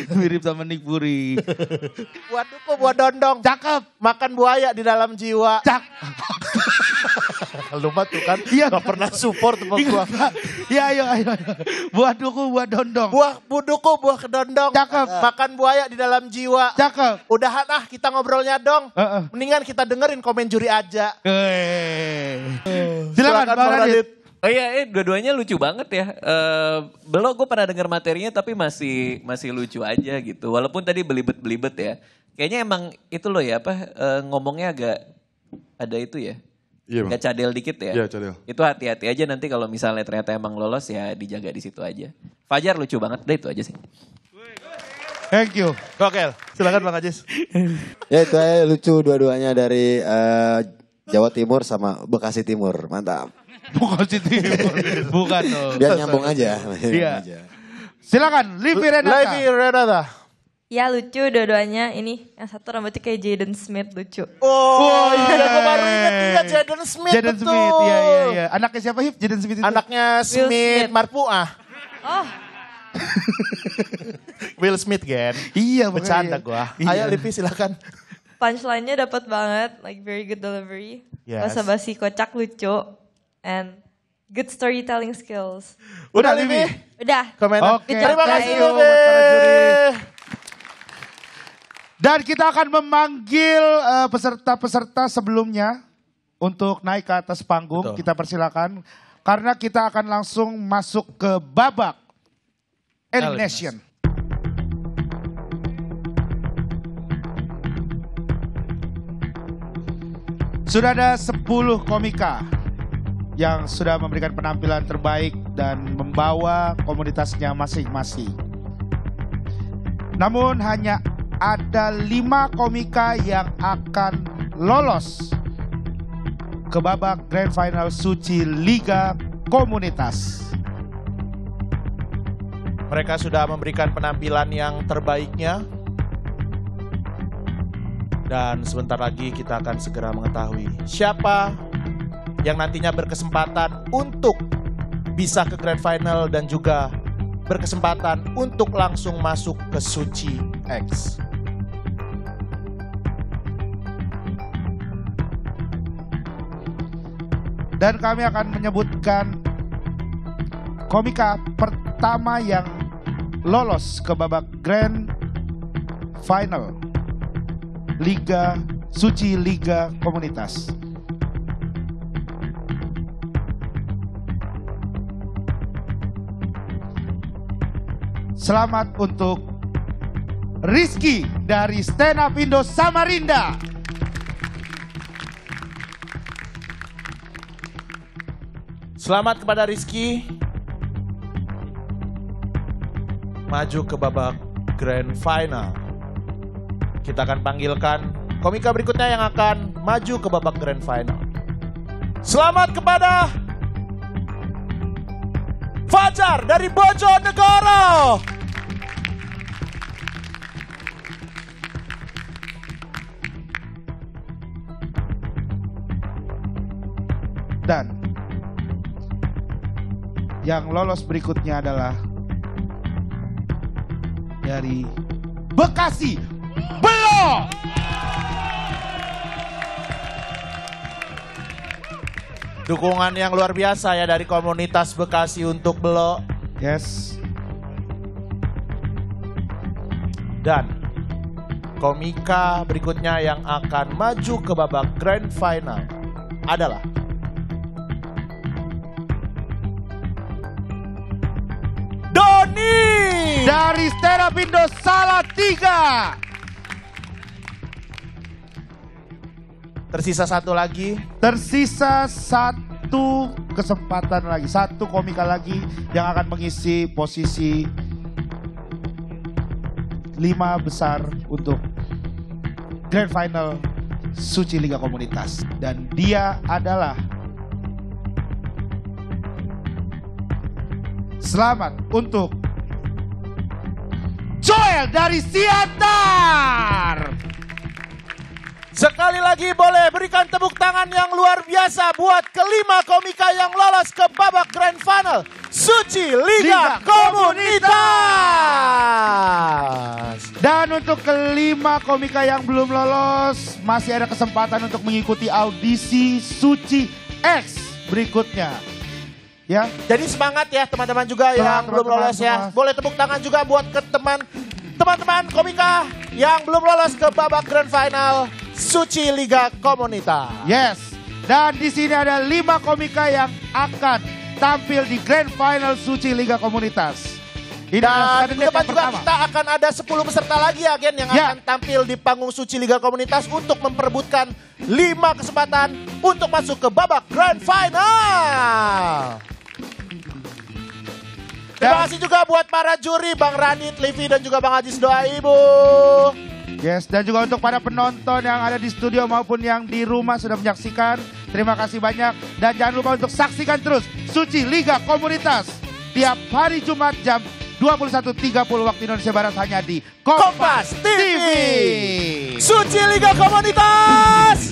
A: Mirip sama Nick Fury.
B: Buat duku, buat dondong.
A: Cakep.
B: Makan buaya di dalam jiwa.
A: Lupa
B: tuh kan. Iya. Gak pernah support sama gua.
A: Iya, ayo. Buah duku, buah dondong.
B: Buah duku, buah kedondong.
A: Cakep.
B: Makan buaya di dalam jiwa.
A: Cakep.
B: Udahan kita ngobrolnya dong. Mendingan kita dengerin komen juri aja.
A: Silakan Bang Radit.
C: Oh iya, dua-duanya lucu banget ya. Belum gue pernah denger materinya tapi masih lucu aja gitu. Walaupun tadi belibet-belibet ya. Kayaknya emang itu loh ya ngomongnya agak ada itu ya.
Q: Iya,
C: agak cadel dikit ya.
Q: Iya, cadel.
C: Itu hati-hati aja nanti kalau misalnya ternyata emang lolos ya dijaga di situ aja. Fajar lucu banget, udah itu aja sih.
A: Thank you.
B: Gokil. Silakan Bang Ajis.
D: Ya itu aja lucu dua-duanya dari Jawa Timur sama Bekasi Timur. Mantap.
A: Bekasi Timur. Bukan dong.
D: Biar nyambung aja.
A: Iya. Silakan Livi Renata.
E: Ya lucu dua-duanya. Ini yang satu rambutnya kayak Jaden Smith lucu.
B: Oh iya, gue baru ingat dia Jaden Smith.
A: Jaden
B: betul.
A: Smith, iya. Anaknya siapa Hip? Jaden Smith itu?
B: Anaknya Smith Marpuah.
E: Oh.
B: Will Smith kan?
A: Iya,
B: bercanda gua. Ayo Livi silakan.
E: Punchline-nya dapat banget, like very good delivery.
B: Yes.
E: Basa-basi kocak lucu and good storytelling skills.
B: Udah Livi?
E: Udah.
A: Oke.
B: Terima kasih
A: buat para juri. Dan kita akan memanggil peserta-peserta sebelumnya untuk naik ke atas panggung.
B: Betul. Kita
A: persilakan karena kita akan langsung masuk ke babak elimination. Sudah ada 10 komika yang sudah memberikan penampilan terbaik dan membawa komunitasnya masing-masing. Namun hanya ada 5 komika yang akan lolos ke babak Grand Final Suci Liga Komunitas.
B: Mereka sudah memberikan penampilan yang terbaiknya. Dan sebentar lagi kita akan segera mengetahui siapa yang nantinya berkesempatan untuk bisa ke Grand Final dan juga berkesempatan untuk langsung masuk ke Suci X.
A: Dan kami akan menyebutkan komika pertama yang lolos ke babak Grand Final Liga Suci Liga Komunitas. Selamat untuk Rizky dari Stand Up Indo Samarinda.
B: Selamat kepada Rizky. Maju ke babak Grand Final. Kita akan panggilkan komika berikutnya yang akan maju ke babak Grand Final. Selamat kepada Fajar dari Bojonegoro.
A: Dan yang lolos berikutnya adalah dari Bekasi, Belo.
B: Dukungan yang luar biasa ya dari komunitas Bekasi untuk Belo.
A: Yes.
B: Dan komika berikutnya yang akan maju ke babak Grand Final adalah Doni
A: dari Sterapindo Salatiga.
B: Tersisa satu lagi.
A: Tersisa satu kesempatan lagi. Satu komika lagi yang akan mengisi posisi 5 besar untuk Grand Final Suci Liga Komunitas. Dan dia adalah... Selamat untuk Joel dari Siantar.
B: Sekali lagi boleh berikan tepuk tangan yang luar biasa buat kelima komika yang lolos ke babak Grand Final Suci Liga Komunitas.
A: Dan untuk kelima komika yang belum lolos, masih ada kesempatan untuk mengikuti audisi Suci X berikutnya. Ya.
B: Jadi semangat ya teman-teman juga yang belum lolos ya. Boleh tepuk tangan juga buat ke teman-teman komika yang belum lolos ke babak Grand Final Suci Liga Komunitas.
A: Yes. Dan di sini ada 5 komika yang akan tampil di Grand Final Suci Liga Komunitas.
B: Dan di depan juga kita akan ada 10 peserta lagi ya Gen yang akan tampil di panggung Suci Liga Komunitas untuk memperebutkan 5 kesempatan untuk masuk ke babak Grand Final. Terima kasih juga buat para juri, Bang Radit, Livi, dan juga Bang Ajis Doa Ibu.
A: Yes, dan juga untuk para penonton yang ada di studio maupun yang di rumah sudah menyaksikan. Terima kasih banyak. Dan jangan lupa untuk saksikan terus Suci Liga Komunitas tiap hari Jumat jam 21.30 waktu Indonesia Barat hanya di Kompas TV.
B: Suci Liga Komunitas.